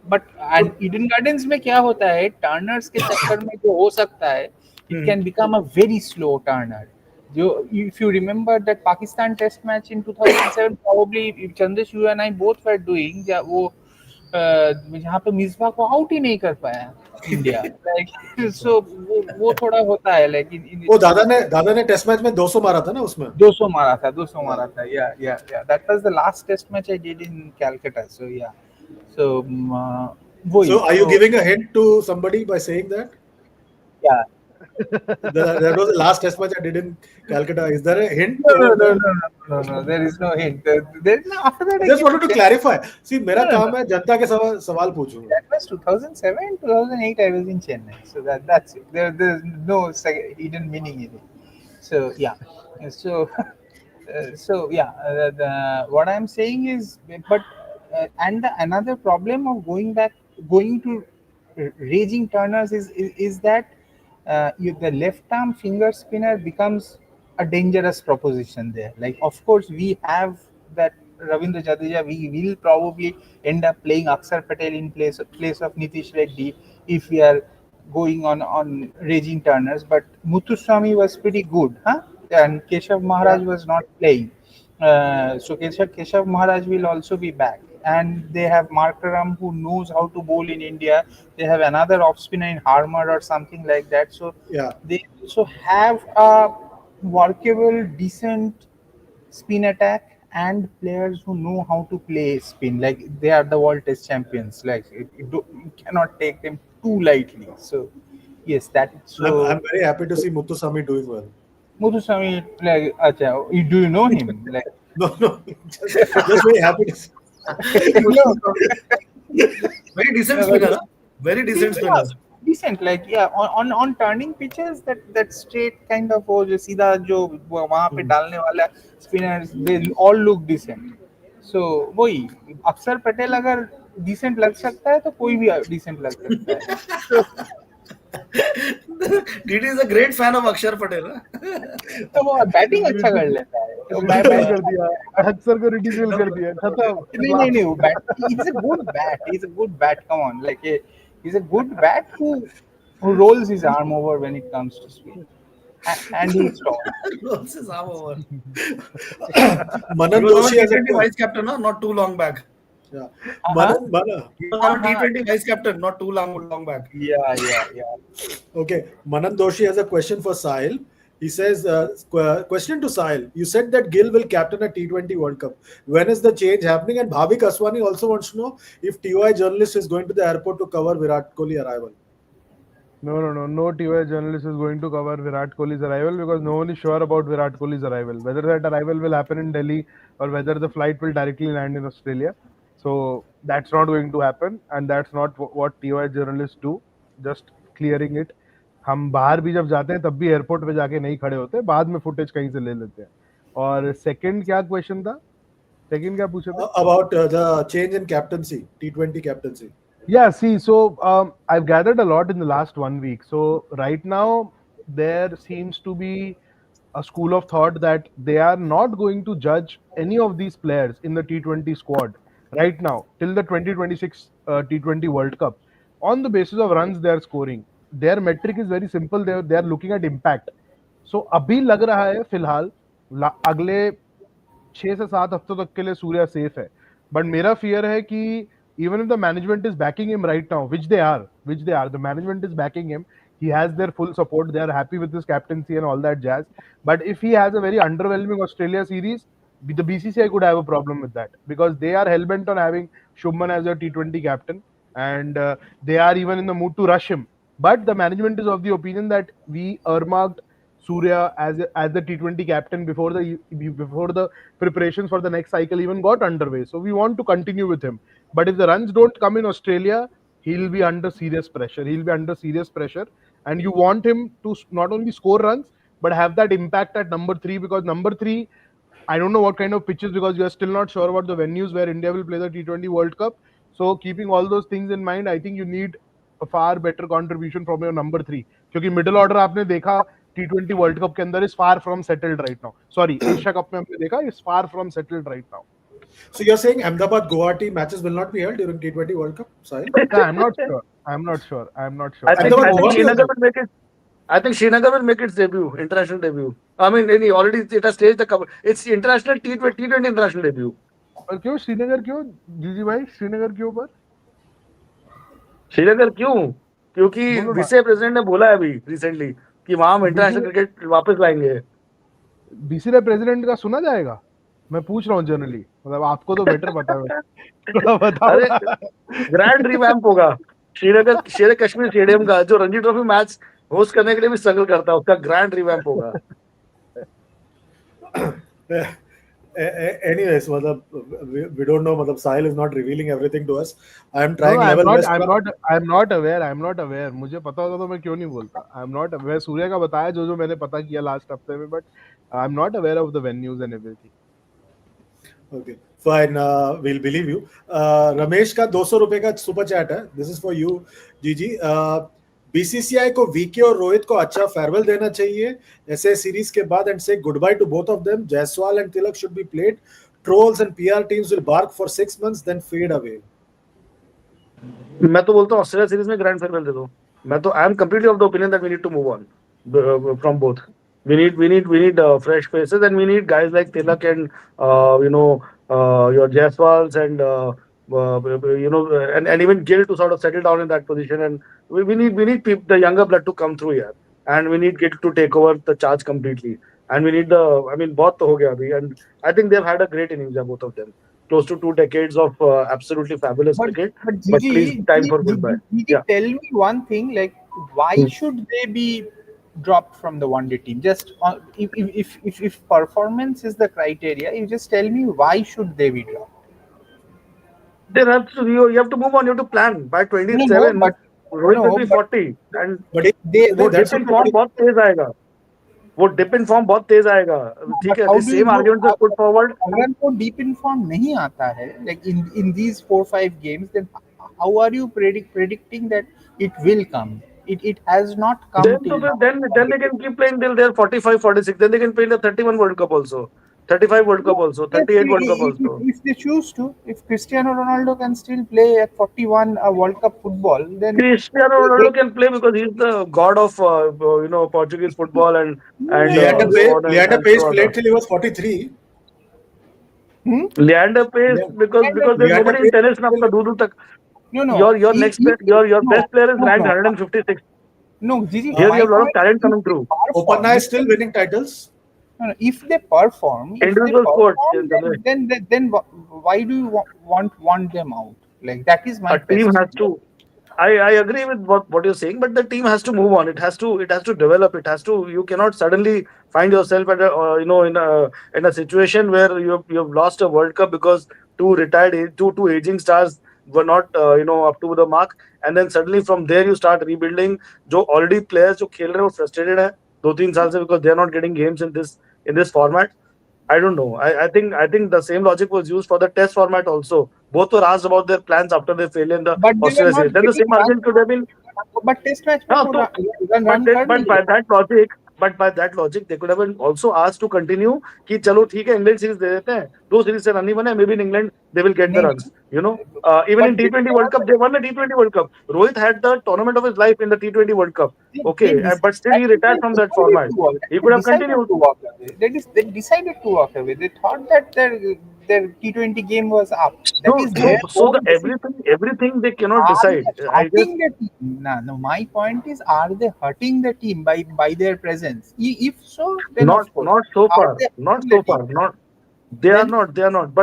Speaker 2: But and Eden gardens में क्या होता है टर्नर्स के चक्कर में जो हो सकता है it
Speaker 4: Hmm.
Speaker 2: Can become a very slow Turner जो if you remember that Pakistan test match in 2007 probably Chandesh you and I both were doing वो जहाँ पे मिसबा को आउट ही नहीं कर पाया इंडिया लाइक सो वो थोड़ा होता है लाइक
Speaker 5: वो दादा ने टेस्ट मैच में 200 मारा था ना उसमें.
Speaker 2: 200 मारा था 200
Speaker 5: हाँ.
Speaker 2: मारा था या that was the last test match I did in Calcutta so yeah so वही
Speaker 5: So are you
Speaker 2: तो
Speaker 5: giving a hint to somebody by saying that?
Speaker 2: या
Speaker 5: That was the last test match I did in Calcutta. Is there a hint
Speaker 2: no no
Speaker 5: over
Speaker 2: no
Speaker 5: there?
Speaker 2: no no no there is no hint there no after that
Speaker 5: I
Speaker 2: I
Speaker 5: just
Speaker 2: came
Speaker 5: wanted
Speaker 2: to
Speaker 5: to
Speaker 2: check.
Speaker 5: clarify. See, मेरा
Speaker 2: No, no, no.
Speaker 5: काम है जनता के सवाल पूछूंगा.
Speaker 2: That was 2007, 2008. I was in Chennai, so that's it. There's no hidden meaning in it. So yeah, so what I'm saying is, but another problem of going to raging turners is that the left arm finger spinner becomes a dangerous proposition there. Like, of course, we have that Ravindra Jadeja. We will probably end up playing Akshar Patel in place of Nitish Reddy if we are going on raging turners. But Muthuswamy was pretty good, huh? And Keshav
Speaker 4: Yeah.
Speaker 2: Maharaj was not playing. So Keshav Maharaj will also be back. And they have Markaram who knows how to bowl in India. They have another off spinner in Harmer or something like that. So
Speaker 5: Yeah.
Speaker 2: they also have a workable, decent spin attack and players who know how to play spin. Like they are the world test champions. Like you cannot take them too lightly. So yes, that
Speaker 1: I'm
Speaker 2: so
Speaker 1: very happy to see Muthuswamy doing well.
Speaker 2: Muthuswamy, like, acha, do you know him? Like,
Speaker 1: No, no, just very happy to see.
Speaker 2: no,
Speaker 4: Very decent
Speaker 2: no,
Speaker 4: spinner, huh? Very decent
Speaker 2: yeah,
Speaker 4: spinner.
Speaker 2: decent. Like, yeah, on turning pitches, that straight kind of वो जो सीधा जो वहाँ पे डालने वाला spinners, they all look decent. So वही अक्षर पटेल अगर decent लग सकता है तो कोई भी decent लग सकता है. So,
Speaker 4: DD is a great fan of Akshar Patel. Huh?
Speaker 2: तो वो बैटिंग अच्छा कर लेता है. वो
Speaker 3: रिडिक्यूल कर दिया, अक्सर को रिडिक्यूल कर दिया, खत्म
Speaker 2: नहीं वो bat he's a good bat, he's a good bat, come on, like he's a good bat who rolls his arm over when it comes to speed, and he's strong.
Speaker 4: Rolls his arm over. He
Speaker 1: Manan
Speaker 4: was our
Speaker 1: Doshi has a
Speaker 4: T20 vice captain, huh? Not too long back.
Speaker 1: yeah.
Speaker 2: Uh-huh.
Speaker 1: Manan,
Speaker 4: He was our T20 vice captain, not too long back.
Speaker 2: Yeah.
Speaker 1: okay. Manan Doshi has a question for Sahil. He says, question to Sahil. You said that Gill will captain a T20 World Cup. When is the change happening? And Bhavik Aswani also wants to know if TY journalist is going to the airport to cover Virat Kohli arrival.
Speaker 3: No TY journalist is going to cover Virat Kohli's arrival because no one is sure about Virat Kohli's arrival. Whether that arrival will happen in Delhi or whether the flight will directly land in Australia. So that's not going to happen, and that's not what TY journalists do. Just clearing it. हम बाहर भी जब जाते हैं तब भी airport पे जाके नहीं खड़े होते, बाद में फुटेज कहीं से ले लेते हैं. और सेकंड क्या क्वेश्चन था? सेकंड क्या पूछे थे?
Speaker 1: About the change in captaincy, T20 captaincy.
Speaker 3: Yeah, see, so I've gathered a lot in the last 1 week. So right now there seems to be a school of thought that they are not going to judge any of these players in the T20 squad right now till the 2026 T20 World Cup on the basis of runs they are scoring. Their metric is very simple. They are looking at impact. So अभी लग रहा है फिलहाल अगले 6 से 7 हफ्तों तक के लिए सूर्या सेफ है. बट मेरा फियर है कि even if the management is backing him right now, which they are, the management is backing him. He has their full support. They are happy with his captaincy and all that jazz. But if he has a very underwhelming Australia series, the BCCI could have a problem with that because they are hell bent on having Shubman as their T20 captain, and they are even in the mood to rush him. But the management is of the opinion that we earmarked Surya as the T20 captain before the preparations for the next cycle even got underway. So we want to continue with him. But if the runs don't come in Australia, he'll be under serious pressure. And you want him to not only score runs but have that impact at number 3, because number 3, I don't know what kind of pitches because we are still not sure about the venues where India will play the T20 World Cup. So keeping all those things in mind, I think you need a far better contribution from your number 3. क्योंकि middle order आपने देखा T20 World Cup के अंदर is far from settled right now. Sorry, Asia Cup में हमने देखा is far from settled right now.
Speaker 1: So you're saying Ahmedabad Guwahati matches will not be held during T20 World Cup, Sahil?
Speaker 3: Yeah, I'm not sure.
Speaker 4: I think
Speaker 1: Ahmedabad Guwahati
Speaker 4: Srinagar
Speaker 1: also.
Speaker 4: will make it. I think Srinagar will make its debut, international debut. I mean, already it has staged the cover. It's international T20 international debut.
Speaker 3: और क्यों श्रीनगर क्यों जीजी भाई श्रीनगर क्यों पर
Speaker 4: श्रीनगर क्यों? क्योंकि
Speaker 3: बोलो ना.
Speaker 4: विसे प्रेसिडेंट ने बोला है अभी रिसेंटली कि वहां हम इंटरनेशनल क्रिकेट वापस लाएंगे.
Speaker 3: बीसीसीआई प्रेसिडेंट का सुना जाएगा? मैं पूछ रहा हूँ जनरली, मतलब आपको तो बेटर पता है. थोड़ा बताओ.
Speaker 4: अरे ग्रैंड रिवैम्प होगा श्रीनगर शेर कश्मीर स्टेडियम का, जो रणजी ट्रॉफी मैच होस्ट करने के लिए भी स्ट्रगल करता है, उसका ग्रैंड रिवैम्प होगा.
Speaker 1: Anyways, we don't know. Sahil is not revealing everything to us. I am trying
Speaker 3: No,
Speaker 1: level best.
Speaker 3: I'm not aware. मुझे पता होता तो मैं क्यों नहीं बोलता. I'm not aware. सूर्य का बताया जो मैंने पता किया लास्ट हफ्ते में, but I'm not aware of the venues and everything.
Speaker 1: Okay, fine. We'll believe you. Ramesh का 200 रुपए का सुपर चैट है. This is for you, जीजी. बीसीसीआई को वीके और रोहित को अच्छा फेयरवेल देना चाहिए ऐसे सीरीज के बाद and say goodbye to both of them. Jaiswal and Tilak should be played. Trolls and PR teams will bark for 6 months then fade away.
Speaker 4: मैं तो बोलता हूँ ऑस्ट्रेलिया सीरीज में ग्रैंड फेयरवेल दे दो. मैं तो I am completely of the opinion that we need to move on from both. We need fresh faces, and we need guys like Tilak and your Jaiswals and and even Gill to sort of settle down in that position. And we need the younger blood to come through here, and we need Gill to take over the charge completely. and we need the. I mean, both ho gaya abhi, and I think they've had a great innings, both of them. Close to 2 decades of absolutely fabulous
Speaker 2: But
Speaker 4: cricket.
Speaker 2: but
Speaker 4: But please,
Speaker 2: Gigi,
Speaker 4: time for goodbye.
Speaker 2: Gigi,
Speaker 4: Yeah.
Speaker 2: tell me one thing. Like, why should they be dropped from the one day team? Just if performance is the criteria, you just tell me why should they be dropped?
Speaker 4: There have to you have to move on. You have to plan by
Speaker 2: No, no,
Speaker 4: 27.
Speaker 2: but
Speaker 4: Rohit will
Speaker 2: no,
Speaker 4: be
Speaker 2: but
Speaker 4: 40, and
Speaker 1: But
Speaker 2: they
Speaker 4: वो
Speaker 1: that's
Speaker 4: dip in
Speaker 1: okay.
Speaker 4: form बहुत तेज आएगा. वो dip in form बहुत तेज आएगा. ठीक
Speaker 2: but
Speaker 4: है.
Speaker 2: how
Speaker 4: The
Speaker 2: do you
Speaker 4: same
Speaker 2: know?
Speaker 4: arguments are put forward.
Speaker 2: अगर वो deep in form नहीं आता है, like in these 4 5 games, then how are you predicting that it will come? It has not come
Speaker 4: Then
Speaker 2: till
Speaker 4: तो फिर
Speaker 2: now.
Speaker 4: then they can keep playing till they're 45, 46. Then they can play in the 31 World Cup also, 35 World Cup
Speaker 2: No,
Speaker 4: also,
Speaker 2: yes,
Speaker 4: 38 World Cup also.
Speaker 2: if they choose to, if Cristiano Ronaldo can still play at 41 a World Cup football, then
Speaker 4: Cristiano
Speaker 2: they,
Speaker 4: Ronaldo can play because he's the god of Portuguese football and
Speaker 2: no,
Speaker 1: Leander
Speaker 4: so
Speaker 1: Pace,
Speaker 4: on
Speaker 1: Leander
Speaker 4: and
Speaker 1: Pace
Speaker 4: so
Speaker 1: played
Speaker 4: on.
Speaker 1: till he was 43.
Speaker 2: hmm?
Speaker 4: Leander Pace
Speaker 1: Yeah.
Speaker 4: because there's
Speaker 1: Leander
Speaker 4: nobody in
Speaker 1: Pace
Speaker 4: tennis now.
Speaker 1: still,
Speaker 4: दूर दूर तक
Speaker 2: No, no,
Speaker 4: your
Speaker 2: no,
Speaker 4: best player is
Speaker 2: no,
Speaker 4: ranked
Speaker 2: no,
Speaker 4: 156.
Speaker 2: no, Gigi,
Speaker 4: Here we
Speaker 2: my
Speaker 4: have a lot of
Speaker 2: point
Speaker 4: talent
Speaker 2: is if
Speaker 4: coming
Speaker 2: they
Speaker 4: through.
Speaker 2: perform,
Speaker 1: Opanna is still winning titles.
Speaker 2: no, no, if they
Speaker 4: Individual sport.
Speaker 2: perform, why do you want them out? Like that is my
Speaker 4: A team has
Speaker 2: question.
Speaker 4: to. I agree with what you're saying, but the team has to move on. It has to develop. It has to. You cannot suddenly find yourself at a in a situation where you've lost a World Cup because two aging stars were not up to the mark, and then suddenly from there you start rebuilding. जो already players जो खेल रहे हैं वो frustrated है 2 3 साल से because they are not getting games in this format. I don't know. I think the same logic was used for the test format also. Both were asked about their plans after their failure in the
Speaker 2: But they were
Speaker 4: Australia series.
Speaker 2: not
Speaker 4: Then the
Speaker 2: getting
Speaker 4: same
Speaker 2: runs.
Speaker 4: argument could have been
Speaker 2: But test match में
Speaker 4: हाँ
Speaker 2: वो
Speaker 4: तो
Speaker 2: run कर
Speaker 4: but
Speaker 2: लिए.
Speaker 4: by that logic they could have been also asked to continue कि चलो ठीक है इंग्लैंड सीरीज दे देते हैं 2 सीरीज से रन नहीं बने maybe in England they will get the
Speaker 2: नहीं
Speaker 4: runs even
Speaker 2: but
Speaker 4: in T20 World Cup they won the T20 World Cup. Rohit had the tournament of his life in the T20 World Cup.
Speaker 2: they
Speaker 4: Okay, but still he retired from that format. He could have continued.
Speaker 2: walk away. They decided to walk away. They thought that their T20 game was up. That
Speaker 4: So
Speaker 2: is
Speaker 4: so
Speaker 2: their
Speaker 4: so the
Speaker 2: own decision.
Speaker 4: everything they cannot
Speaker 2: Are
Speaker 4: decide.
Speaker 2: they
Speaker 4: I guess
Speaker 2: hurting the team? No, no. My point is, are they hurting the team by their presence? If so, then
Speaker 4: not
Speaker 2: of course.
Speaker 4: not so
Speaker 2: Are
Speaker 4: far,
Speaker 2: they
Speaker 4: not
Speaker 2: hurting the
Speaker 4: so
Speaker 2: team?
Speaker 4: far, not
Speaker 2: Then
Speaker 4: they are not.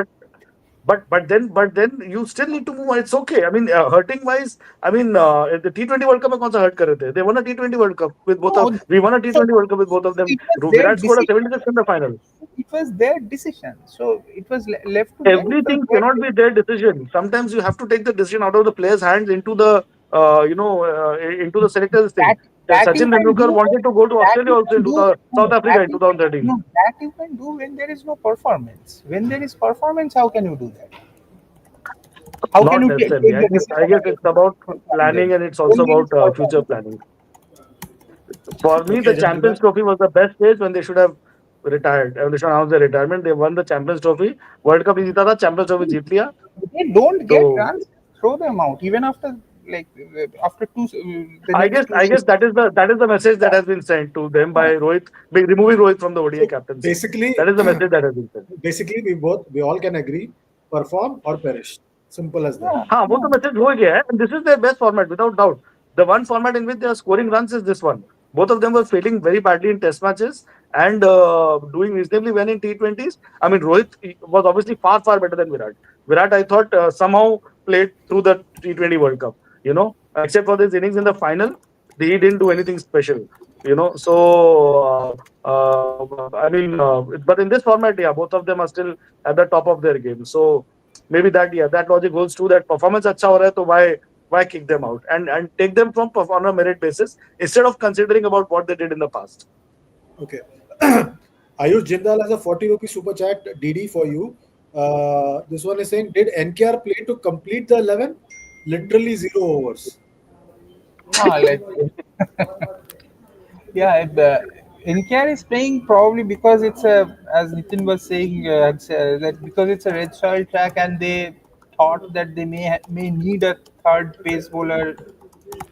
Speaker 4: But then you still need to move on. It's okay. I mean, hurting wise, I mean, the T20 World Cup में कौन सा hurt कर रहे थे? They won a T20 World Cup with both of.
Speaker 2: no.
Speaker 4: We won a
Speaker 2: So,
Speaker 4: T20 World Cup with both of
Speaker 2: so
Speaker 4: them.
Speaker 2: it was their
Speaker 4: Virat scored a
Speaker 2: decision.
Speaker 4: 76 in the final.
Speaker 2: It was their decision. So it was left to them. It was
Speaker 4: Everything
Speaker 2: their
Speaker 4: cannot be their decision. Sometimes you have to take the decision out of the players' hands into the into the selectors thing.
Speaker 2: that that you
Speaker 4: Sachin
Speaker 2: can
Speaker 4: Tendulkar
Speaker 2: do
Speaker 4: wanted to go to
Speaker 2: that
Speaker 4: Australia
Speaker 2: you
Speaker 4: also
Speaker 2: can
Speaker 4: in
Speaker 2: do
Speaker 4: South
Speaker 2: no,
Speaker 4: Africa in 2013.
Speaker 2: that you can do when there is no performance. When there is performance, how can you do that? How can
Speaker 4: Not
Speaker 2: you
Speaker 4: necessarily.
Speaker 2: take
Speaker 4: I
Speaker 2: the
Speaker 4: guess I
Speaker 2: decision
Speaker 4: guess
Speaker 2: away
Speaker 4: it's about
Speaker 2: from
Speaker 4: planning
Speaker 2: them
Speaker 4: and it's
Speaker 2: when
Speaker 4: also
Speaker 2: there
Speaker 4: about
Speaker 2: is
Speaker 4: future
Speaker 2: performance?
Speaker 4: planning. For me, the
Speaker 1: Okay,
Speaker 4: Champions
Speaker 1: gentlemen.
Speaker 4: Trophy was the best stage when they should have retired. When they should announce their retirement, they won the Champions Trophy. World Cup नहीं जीता था, Champions Trophy जीत लिया.
Speaker 2: They don't get
Speaker 4: So
Speaker 2: runs. Throw them out even after like after the
Speaker 4: I
Speaker 2: next
Speaker 4: guess
Speaker 2: two
Speaker 4: I guess
Speaker 2: seasons.
Speaker 4: that is the message that has been sent to them by Rohit, by removing Rohit from the ODI
Speaker 1: So
Speaker 4: captaincy.
Speaker 1: basically,
Speaker 4: That is the message that has been sent.
Speaker 1: basically we all can agree, perform or perish. Simple as that.
Speaker 2: Yeah,
Speaker 4: हाँ वो
Speaker 2: yeah.
Speaker 4: तो message हो गया है and this is their best format without doubt. The one format in which they are scoring runs is this one. Both of them were failing very badly in test matches and doing reasonably well in T20s. I mean Rohit was obviously far better than Virat. Virat I thought somehow played through the T20 World Cup. Except for this innings in the final, he didn't do anything special. So I mean, but in this format, yeah, both of them are still at the top of their game. So maybe that logic holds true that performance अच्छा हो रहा है तो why kick them out and take them from on a merit basis instead of considering about what they did in the past.
Speaker 1: Okay. Ayush Jindal has a 40 rupee super chat DD for you. This one is saying, did NKR play to complete the 11? Literally 0 overs.
Speaker 2: Like yeah, NKR is playing probably because it's a, as Nitin was saying, that because it's a red soil track and they thought that they may need a third pace bowler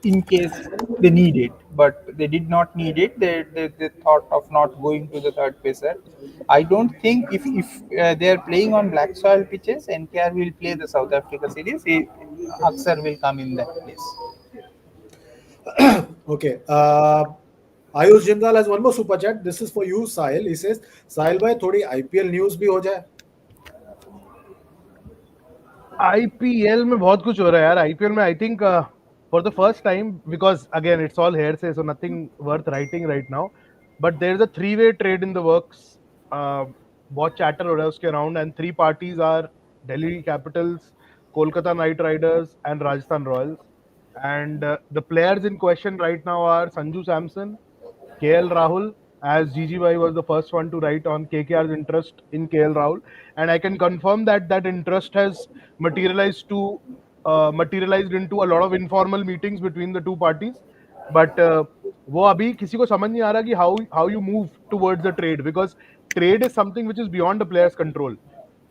Speaker 2: in case they need it, but they did not need it. They thought of not going to the third pacer. I don't think if they are playing on black soil pitches, NKR will play the South Africa series. Aksar will come in that place.
Speaker 1: Okay.
Speaker 5: Ayush Jindal has one more super chat. This is for you, Sahil. He says, Sahil bhai, थोड़ी IPL news भी हो जाए.
Speaker 3: IPL में बहुत कुछ हो रहा है यार. आईपीएल में I think for the first time, because again it's all hearsay, so nothing worth writing right now, but there is a three way trade in the works. बहुत चैटर हो रहा है उसके around, and three parties are Delhi Capitals, Kolkata Knight Riders and Rajasthan Royals. And the players in question right now are Sanju Samson, KL Rahul, as GGY was the first one to write on KKR's interest in KL Rahul, and I can confirm that that interest has materialized to materialized into a lot of informal meetings between the two parties. But वो अभी किसी को समझ नहीं आ रहा कि how you move towards the trade, because trade is something which is beyond the player's control.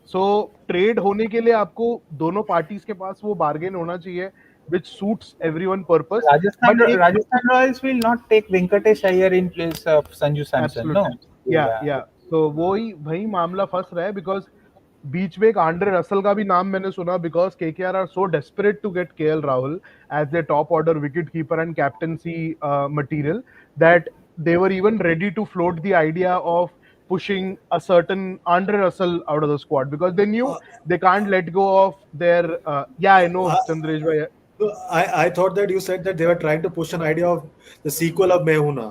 Speaker 3: So trade होने के लिए आपको दोनों पार्टीज के पास वो बार्गेन होना चाहिए which suits everyone purpose. But एक
Speaker 2: Rajasthan Royals will not take Venkatesh Iyer in place of Sanju Samson. No.
Speaker 3: Absolutely, या तो वही वही मामला फंस रहा है, बिकॉज बीच में एक आंड्रे रसल का भी नाम मैंने सुना, because KKR are so desperate to get KL Rahul as the top order wicket keeper and captaincy material, that they were even ready to float the idea of pushing a certain Andre Russell out of the squad, because they knew they can't let go of their yeah, I know, Chandresh bhai.
Speaker 5: I thought that you said that they were trying to push an idea of the sequel of Mehuna,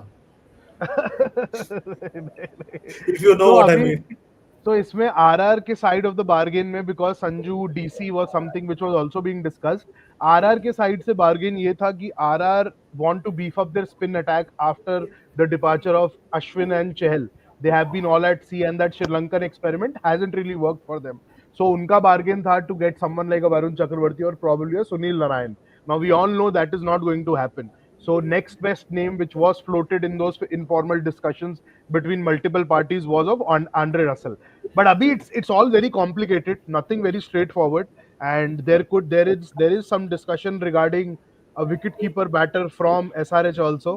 Speaker 5: if you know
Speaker 3: तो
Speaker 5: what I
Speaker 3: अभी
Speaker 5: mean.
Speaker 3: तो इसमें RR के side of the bargain में, because Sanju DC was something which was also being discussed, RR के side से bargain ये था कि RR want to beef up their spin attack after the departure of Ashwin and Chahal. They have been all at sea and that Sri Lankan experiment hasn't really worked for them. So उनका bargain था to get someone like Varun Chakravarthy और probably Sunil Narayan. Now we all know that is not going to happen. So next best name which was floated in those informal discussions between multiple parties was of Andre Russell. But abhi it's all very complicated, nothing very straightforward, and there is some discussion regarding a wicketkeeper batter from SRH also.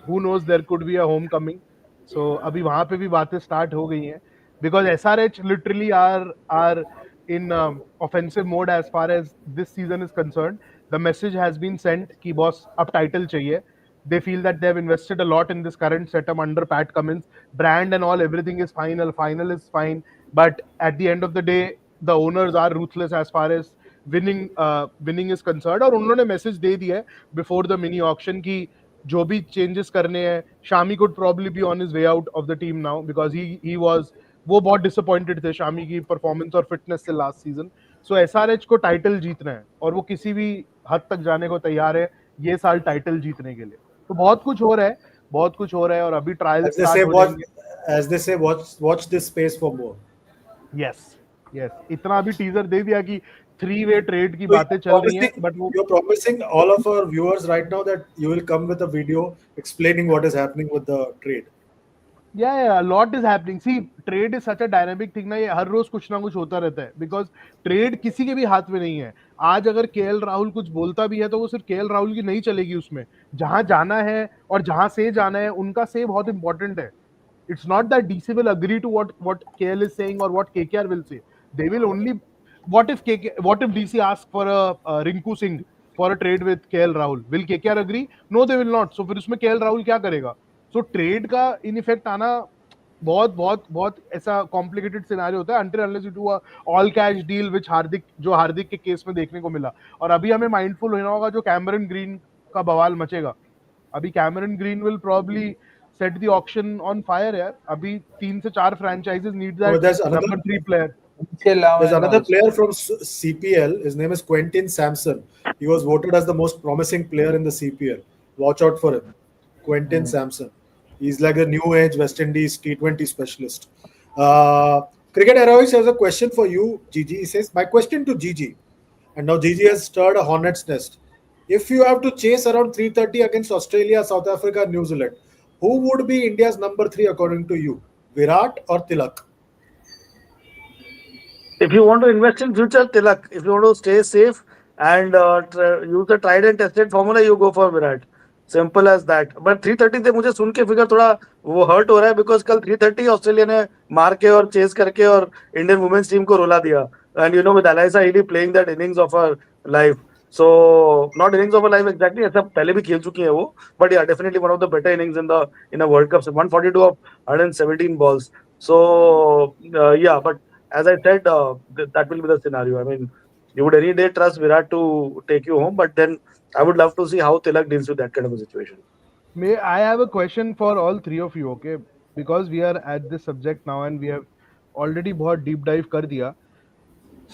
Speaker 3: Who knows, there could be a homecoming. So अभी वहाँ पे भी बातें start हो गई हैं, because SRH literally are in offensive mode as far as this season is concerned. The message has been sent कि boss अब title चाहिए. They feel that they have invested a lot in this current setup under Pat Cummins. Brand and all, everything is final is fine. But at the end of the day, the owners are ruthless as far as winning is concerned. और उन्होंने message दे दिया है before the mini auction कि जो भी changes करने हैं, Shami could probably be on his way out of the team now, because he was, वो बहुत disappointed थे शामी की परफॉर्मेंस और फिटनेस से लास्ट सीजन. सो एसआरएच को टाइटल जीतना है और वो किसी भी हद तक जाने को तैयार है ये साल टाइटल जीतने के लिए. तो बहुत कुछ हो रहा है, बहुत कुछ हो रहा है, और अभी ट्रायल स्टार्ट हो जाएंगे.
Speaker 5: As they say, watch this space for more.
Speaker 3: Yes yes, इतना अभी टीजर दे दिया कि थ्री वे ट्रेड की बातें चल रही हैं, बट वो
Speaker 5: You're promising all of our viewers right now that you will come with a video explaining what is happening with the trade.
Speaker 3: yeah, a lot is happening. See, trade is such a dynamic thing ना, ये हर रोज कुछ ना कुछ होता रहता है, because trade किसी के भी हाथ में नहीं है. आज अगर केएल राहुल कुछ बोलता भी है तो वो सिर्फ केएल राहुल की नहीं चलेगी, उसमें जहां जाना है और जहां से जाना है उनका से बहुत इंपॉर्टेंट है. It's not that DC will agree to what KL is saying or what KKR will say. They will only, what if DC asks for a Rinku Singh for a trade with KL Rahul? Will KKR agree? No, they will not. So फिर उसमें KL Rahul क्या करेगा? So trade का in effect आना बहुत बहुत बहुत ऐसा कॉम्प्लिकेटेड सिनेरियो होता है, until unless you do a all cash deal, which हार्दिक के केस में देखने को मिला. और अभी हमें माइंडफुल होना होगा जो कैमरन ग्रीन का बवाल मचेगा. अभी Cameron green will probably set the auction on fire यार. अभी 3 से 4 franchises need that number 3 player.
Speaker 5: There's another player from CPL. His name is Quentin Sampson. He was voted as the most promising player in the CPL. Watch out for him. Quentin Sampson. He's like a new age West Indies T20 specialist. Cricket Heroics has a question for you, Gigi. He says, my question to Gigi. And now Gigi has stirred a hornet's nest. If you have to chase around 330 against Australia, South Africa, New Zealand, who would be India's number 3 according to you? Virat or Tilak?
Speaker 4: If you want to invest in future, Tilak. If you want to stay safe and use the tried and tested formula, you go for Virat. Simple as that. But 330 से मुझे सुन के figure थोड़ा वो hurt हो रहा है, because कल 330 Australia ने मार के और चेस करके और इंडियन वुमेन्स टीम को रुला दिया. And you know with ELISA Healy playing that innings of her life. So not innings of a life exactly, ऐसा पहले भी खेल चुकी है वो, बट या definitely one of the better innings in a world cup, 142 of 117 balls. So yeah, but as I said, that will be the scenario. I mean, you would any day trust Virat to take you home, but then I would love to see how Tilak deals with that kind of a situation.
Speaker 3: May I have a question for all three of you, okay? Because we are at this subject now and we have already बहुत deep dive कर दिया.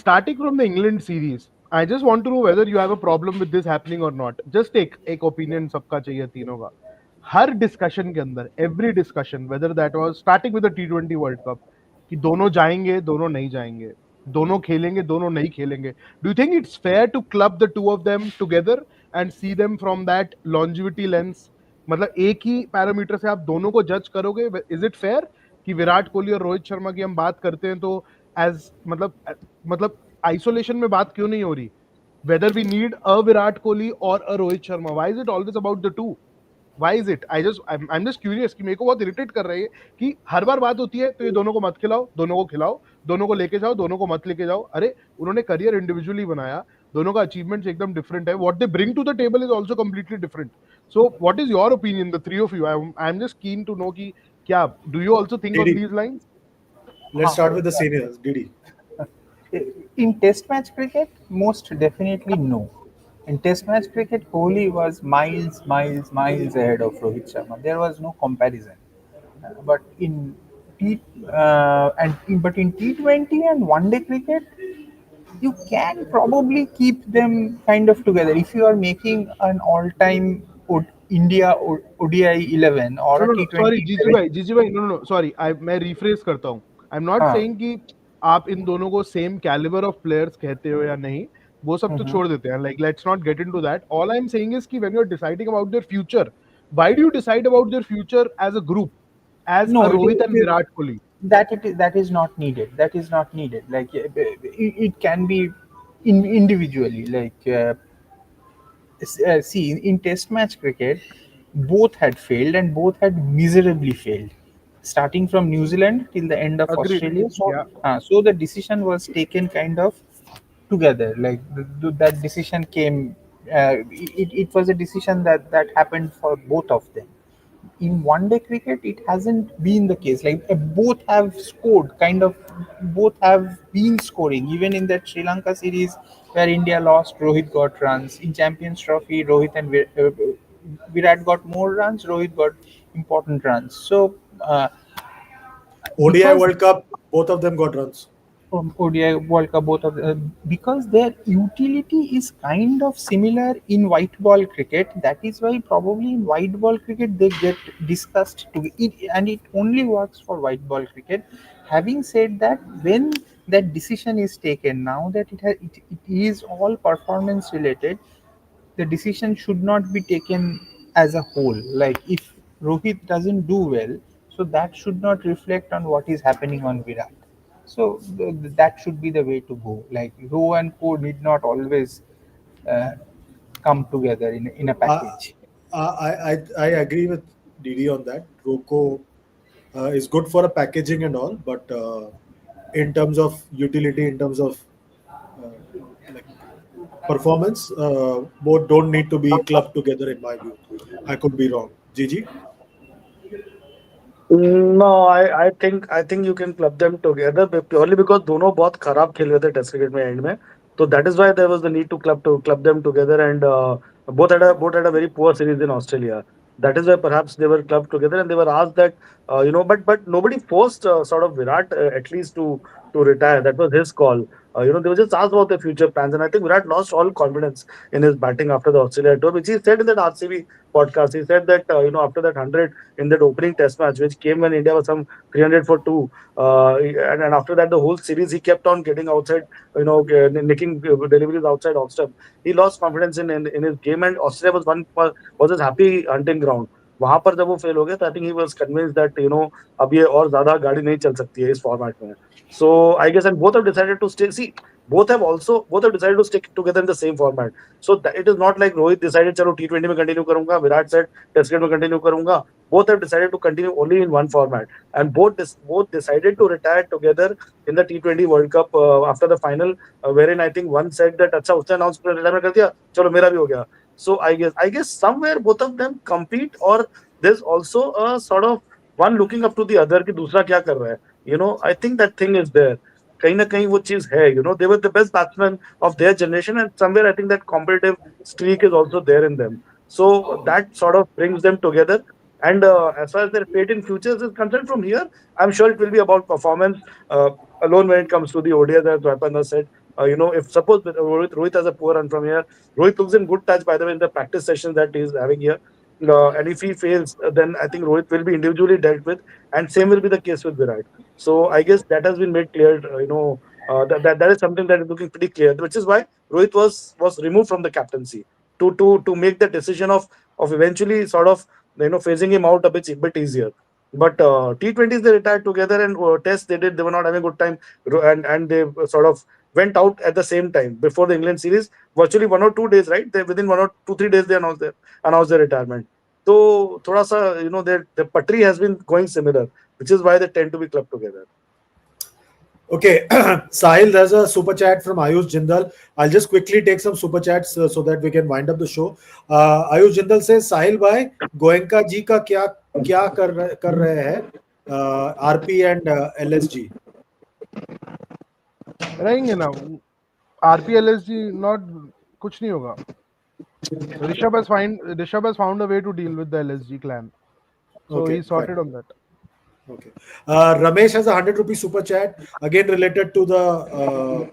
Speaker 3: Starting from the England series, I just want to know whether you have a problem with this happening or not. Just एक opinion सबका चाहिए तीनों का. हर discussion के अंदर, every discussion, whether that was starting with the T20 world cup, कि दोनों जाएंगे, दोनों नहीं जाएंगे, दोनों खेलेंगे, दोनों नहीं खेलेंगे. Do you think it's fair to club the two of them together and see them from that longevity lens? मतलब एक ही पैरामीटर से आप दोनों को जज करोगे? इज इट फेयर कि विराट कोहली और रोहित शर्मा की हम बात करते हैं तो एज मतलब आइसोलेशन में बात क्यों नहीं हो रही? Whether we need a Virat Kohli और a Rohit Sharma, why is it always about the two? Why is it? I'm just curious कि मेरे को बहुत इरिटेट कर रही है कि हर बार बात होती है तो ये दोनों को मत खिलाओ, दोनों को खिलाओ, दोनों को लेके जाओ, दोनों को मत लेके जाओ. अरे उन्होंने करियर इंडिविजुअली बनाया, दोनों का अचीवमेंट्स एकदम डिफरेंट है. What they bring to the table is also completely different. So what is your opinion, the three of you? I am just keen to know कि क्या do you also think on
Speaker 5: Didi,
Speaker 3: these lines?
Speaker 5: let's start with the seniors. Didi.
Speaker 2: In Test match cricket, most definitely no. In Test match cricket, Kohli was miles, miles, miles ahead of Rohit Sharma. There was no comparison. But in but in T20 and One Day cricket, you can probably keep them kind of together if you are making an all-time India ODI 11 or
Speaker 3: no
Speaker 2: a
Speaker 3: no no, sorry
Speaker 2: T20
Speaker 3: GG
Speaker 2: 11.
Speaker 3: भाई, GG भाई, no no no, sorry, I मैं rephrase करता हूँ. I am not
Speaker 2: हाँ.
Speaker 3: Saying कि आप इन दोनों को सेम कैलिबर ऑफ प्लेयर्स कहते हो या नहीं, वो सब तो
Speaker 2: Mhm.
Speaker 3: छोड़ देते हैं. Like let's not get into that. All I am saying is कि when you are deciding about their future, why do you decide about their future as a group, as a
Speaker 2: No,
Speaker 3: Rohit
Speaker 2: it
Speaker 3: and
Speaker 2: is
Speaker 3: Virat Kohli?
Speaker 2: that is not needed. That is not needed. Like it can be individually. Like see, in Test match cricket, both had failed and both had miserably failed, starting from New Zealand till the end of
Speaker 3: agreed.
Speaker 2: Australia.
Speaker 3: या
Speaker 2: So the decision was taken kind of together. Like that decision came. It was a decision that happened for both of them. In one day cricket, it hasn't been the case. Like both have scored, kind of, both have been scoring. Even in that Sri Lanka series where India lost, Rohit got runs. In Champions Trophy, Rohit and Virat got more runs. Rohit got important runs. So
Speaker 5: ODI
Speaker 2: because
Speaker 5: World Cup, both of them got runs.
Speaker 2: ODI World Cup, both of because their utility is kind of similar in white ball cricket. That is why probably in white ball cricket they get discussed to it, and it only works for white ball cricket. Having said that, when that decision is taken, now that it is all performance related, the decision should not be taken as a whole. Like if Rohit doesn't do well, so that should not reflect on what is happening on Virat. So that should be the way to go. Like Roh and Co need not always uh, come together in a
Speaker 5: Uh,
Speaker 2: package.
Speaker 5: I agree with Didi on that. Roko is good for a packaging and all, but in terms of utility, in terms of uh, like performance, both don't need to be clubbed together. In my view, I could be wrong. Gigi,
Speaker 4: No, I think you can club them together purely because दोनों बहुत खराब खेल रहे थे test cricket में and में. So that is why there was the need to club them together, and both had a very poor series in Australia. That is why perhaps they were clubbed together and they were asked that, but nobody forced sort of Virat at least to retire. That was his call. They were just asked about their future plans, and I think Virat lost all confidence in his batting after the Australia tour, which he said in that RCB podcast. He said that after that 100 in that opening test match, which came when India was some 300 for two, and after that the whole series he kept on getting outside, nicking deliveries outside off stump. He lost confidence in his game, and Australia was his happy hunting ground. वहां पर जब वो fail हो गया तो I think he was convinced that अब ये और ज्यादा गाड़ी नहीं चल सकती है इस फॉर्मेट में. So I guess and both have decided to stay. See, both have decided to stick together in the same format. So it is not like Rohit decided, chalo T20 में continue करूंगा, Virat said Test cricket में continue करूंगा. Both have decided to continue only in one format, and both decided to retire together in the T20 World Cup after the final, wherein I think one said that अच्छा उसने announce retirement कर दिया, चलो मेरा भी हो गया. So I guess somewhere both of them compete, or there's also a sort of one looking up to the other कि दूसरा क्या कर रहा है. I think that thing is there. कहीं ना कहीं वो चीज है. They were the best batsmen of their generation, and somewhere I think that competitive streak is also there in them. So that sort of brings them together. And as far as their fate in futures is concerned, from here, I'm sure it will be about performance uh, alone when it comes to the ODIs, as Dwapanda said. If suppose Rohit has a poor run from here, Rohit looks in good touch, by the way, in the practice sessions that he's having here. And if he fails, then I think Rohit will be individually dealt with, and same will be the case with Virat. So I guess that has been made clear. That is something that is looking pretty clear, which is why Rohit was removed from the captaincy to make the decision of eventually sort of phasing him out a bit easier. But T20s they retired together, and tests they were not having a good time. And they sort of went out at the same time before the England series, virtually 1 or 2 days, right? Within 1 or 2 3 days they announced their retirement. So thoda sa, their patri has been going similar, which is why they tend to be clubbed together.
Speaker 1: Okay, Sahil, there's a super chat from Ayush Jindal. I'll just quickly take some super chats so that we can wind up the show. Ayush Jindal says, Sahil bhai, Goenka ji का क्या कर रहे हैं RP and LSG?
Speaker 3: रहेंगे ना. RPLSG not कुछ नहीं होगा. Rishabh has found a way to deal with the LSG clan, so
Speaker 1: Okay,
Speaker 3: he's sorted
Speaker 1: fine.
Speaker 3: on that.
Speaker 1: Okay. Ramesh has a 100 rupee super chat again related to the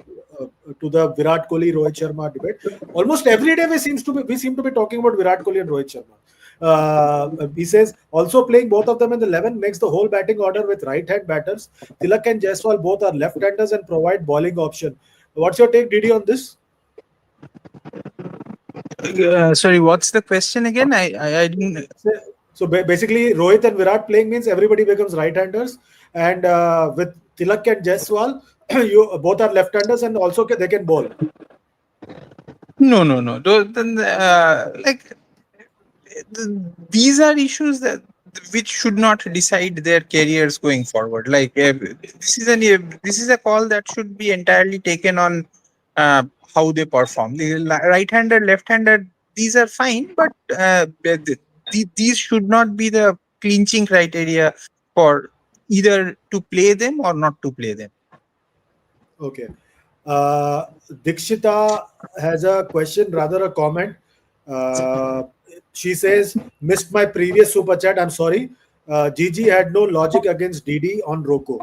Speaker 1: Virat Kohli Rohit Sharma debate. Almost every day we seem to be talking about Virat Kohli and Rohit Sharma. He says also playing both of them in the 11 makes the whole batting order with right-hand batters. Tilak and Jaiswal both are left-handers and provide bowling option. What's your take, Didi, on this?
Speaker 2: Sorry, what's the question again? I didn't.
Speaker 1: So basically, Rohit and Virat playing means everybody becomes right-handers, and with Tilak and Jaiswal, you both are left-handers, and also they can bowl.
Speaker 2: No. Then, these are issues that which should not decide their careers going forward. This is a call that should be entirely taken on uh, how they perform. The right-hander, left-hander, these are fine, but these should not be the clinching criteria for either to play them or not to play them.
Speaker 1: Okay. Dikshita has a question, rather a comment. Uh, she says, missed my previous super chat. I'm sorry. Gigi had no logic against Didi on Roko.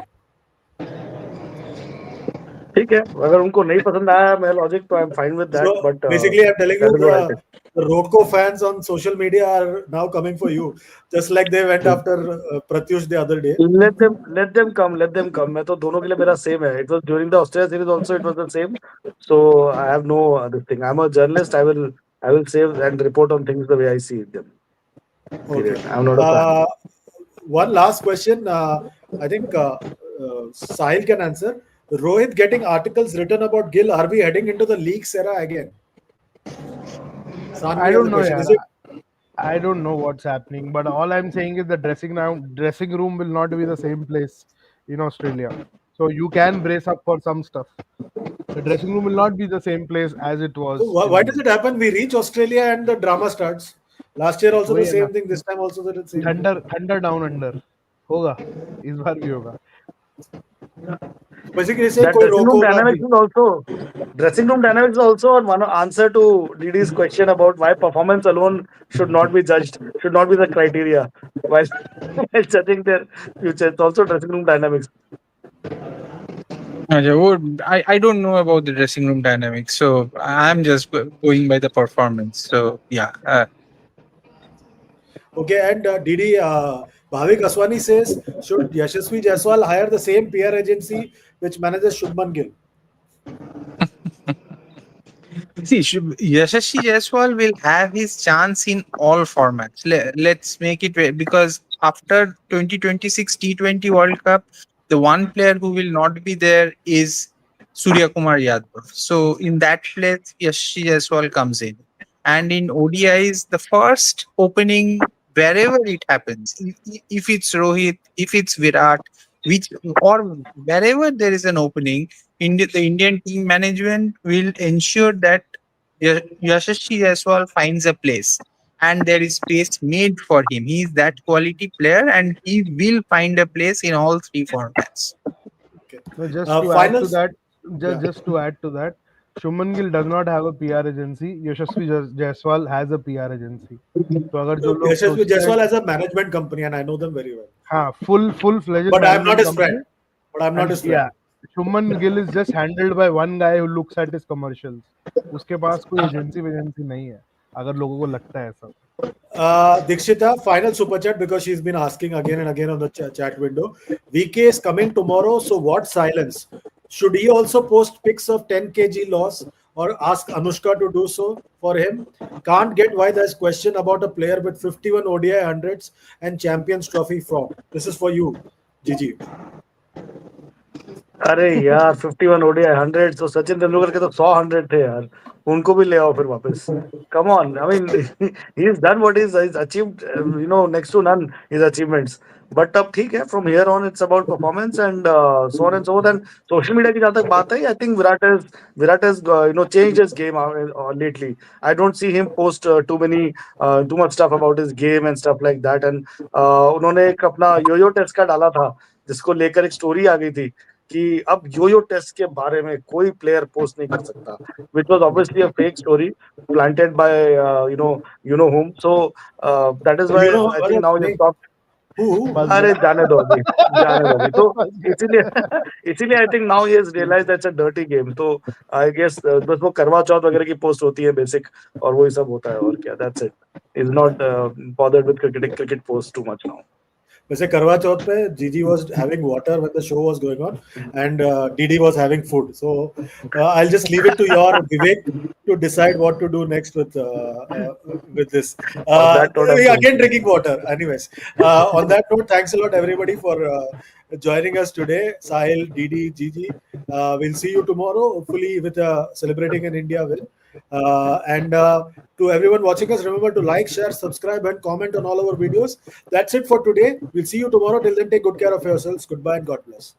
Speaker 4: ठीक है, अगर उनको नहीं पसंद आया मैं logic तो I am fine with that,
Speaker 1: So
Speaker 4: but
Speaker 1: basically, I'm telling you,
Speaker 4: that is what I think.
Speaker 1: the Roko fans on social media are now coming for you, just like they went after Pratyush the other day.
Speaker 4: Let them come. मैं तो दोनों के लिए मेरा same है. It was during the Australia series also it was the same. So I have no this thing. I'm a journalist. I will say and report on things the way I see them.
Speaker 1: Okay.
Speaker 4: Period. I'm not a fan.
Speaker 1: One last question. I think Sahil can answer. Rohit getting articles written about Gill. Are we heading into the leaks era again?
Speaker 3: I
Speaker 1: Sanvi has
Speaker 3: don't
Speaker 1: a
Speaker 3: know,
Speaker 1: question.
Speaker 3: yaar.
Speaker 1: Is it
Speaker 3: I don't know what's happening, but all I'm saying is the dressing room will not be the same place in Australia. So you can brace up for some stuff. The dressing room will not be the same place as it
Speaker 1: so
Speaker 3: was
Speaker 1: why
Speaker 3: in
Speaker 1: does it happen? We reach Australia and the drama starts. Last year also the
Speaker 3: वही है ना.
Speaker 1: same thing. This time also the same thing.
Speaker 3: Thunder down under होगा. इस बार भी होगा.
Speaker 1: So basically, say
Speaker 4: That
Speaker 1: कोई रोको नहीं.
Speaker 4: dressing room dynamics is also one answer to Didi's question about why performance alone should not be judged, should not be the criteria while while judging their future. It's also dressing room dynamics.
Speaker 2: I don't know about the dressing room dynamics, so I'm just going by the performance. So yeah,
Speaker 1: Okay, and Didi, Bhavik Aswani says, should Yashasvi Jaiswal hire the same PR agency which manages Shubman Gill?
Speaker 2: see, Yashasvi Jaiswal will have his chance in all formats. Let's make it because after 2026 T20 World Cup, the one player who will not be there is Surya Kumar Yadav. So in that place, Yashasvi Jaiswal comes in. And in ODIs, the first opening, wherever it happens, if it's Rohit, if it's Virat, which or wherever there is an opening, the Indian team management will ensure that Yashasvi Jaiswal finds a place. And there is space made for him. He is that quality player, and he will find a place in all three formats.
Speaker 1: Okay.
Speaker 3: No, just to add to
Speaker 1: Finals.
Speaker 3: that,
Speaker 1: Yeah.
Speaker 3: just to add to that, Shuman Gill does not have a PR agency. Yashasvi Jaiswal has a PR agency. तो अगर जो
Speaker 1: So
Speaker 3: लोग
Speaker 1: Yashasvi
Speaker 3: सोचते हैं
Speaker 1: Jaiswal
Speaker 3: कि
Speaker 1: has a management company, and I know them very well.
Speaker 3: हाँ full fledged
Speaker 1: But I'm not
Speaker 3: management
Speaker 1: his friend.
Speaker 3: company,
Speaker 1: But I'm not
Speaker 3: and
Speaker 1: his friend.
Speaker 3: yeah, Shuman Gill is just handled by one guy who looks at his commercials. उसके पास कोई agency नहीं है, अगर लोगों को लगता है ऐसा.
Speaker 1: Dikshita, final super chat because she's been asking again and again on the chat window. VK is coming tomorrow, so what silence? Should he also post pics of 10 kg loss or ask Anushka to do so for him? Can't get why there's question about a player with 51 ODI hundreds and Champions Trophy form. This is for you, Gigi.
Speaker 4: अरे यार 51 ODI 100, तो सचिन तेंदुलकर के तो 100 100 थे यार, उनको भी ले आओ फिर वापस. Come on, I mean he is done what is achieved, next to none his achievements. But अब ठीक है, from here on it's about performance and so on and so and social media की जहां तक बात है, I think Virat is changed his game lately. I don't see him post too much stuff about his game and stuff like that. And उन्होंने एक अपना Yo Yo test का डाला था, जिसको लेकर एक स्टोरी आ गई थी कि अब योयो टेस्ट के बारे में कोई प्लेयर पोस्ट नहीं कर सकता, which was obviously a fake story planted by whom. So that is why I think now he has stopped.
Speaker 1: Who?
Speaker 3: बस
Speaker 4: अरे
Speaker 3: गया.
Speaker 4: जाने दो अभी, जाने दो अभी तो.
Speaker 3: बस
Speaker 4: इसीलिए
Speaker 3: गया.
Speaker 4: इसीलिए I think now he has realised that's a dirty game. तो आई गेस बस वो करवा चौथ वगैरह की पोस्ट होती है बेसिक, और वही सब होता है, और क्या, that's it. Is not bothered with cricket post too much now.
Speaker 1: वैसे करवा चौथ पे Gigi was having water when the show was going on, and Didi was having food. So I'll just leave it to your Vivek to decide what to do next with this.
Speaker 4: On that note, I'm
Speaker 1: Yeah,
Speaker 4: going.
Speaker 1: again drinking water. Anyways, on that note, thanks a lot everybody for joining us today. Sahil, Didi, Gigi. We'll see you tomorrow, hopefully with celebrating an India win. And to everyone watching us, remember to like, share, subscribe, and comment on all our videos. That's it for today. We'll see you tomorrow. Till then, take good care of yourselves. Goodbye and God bless.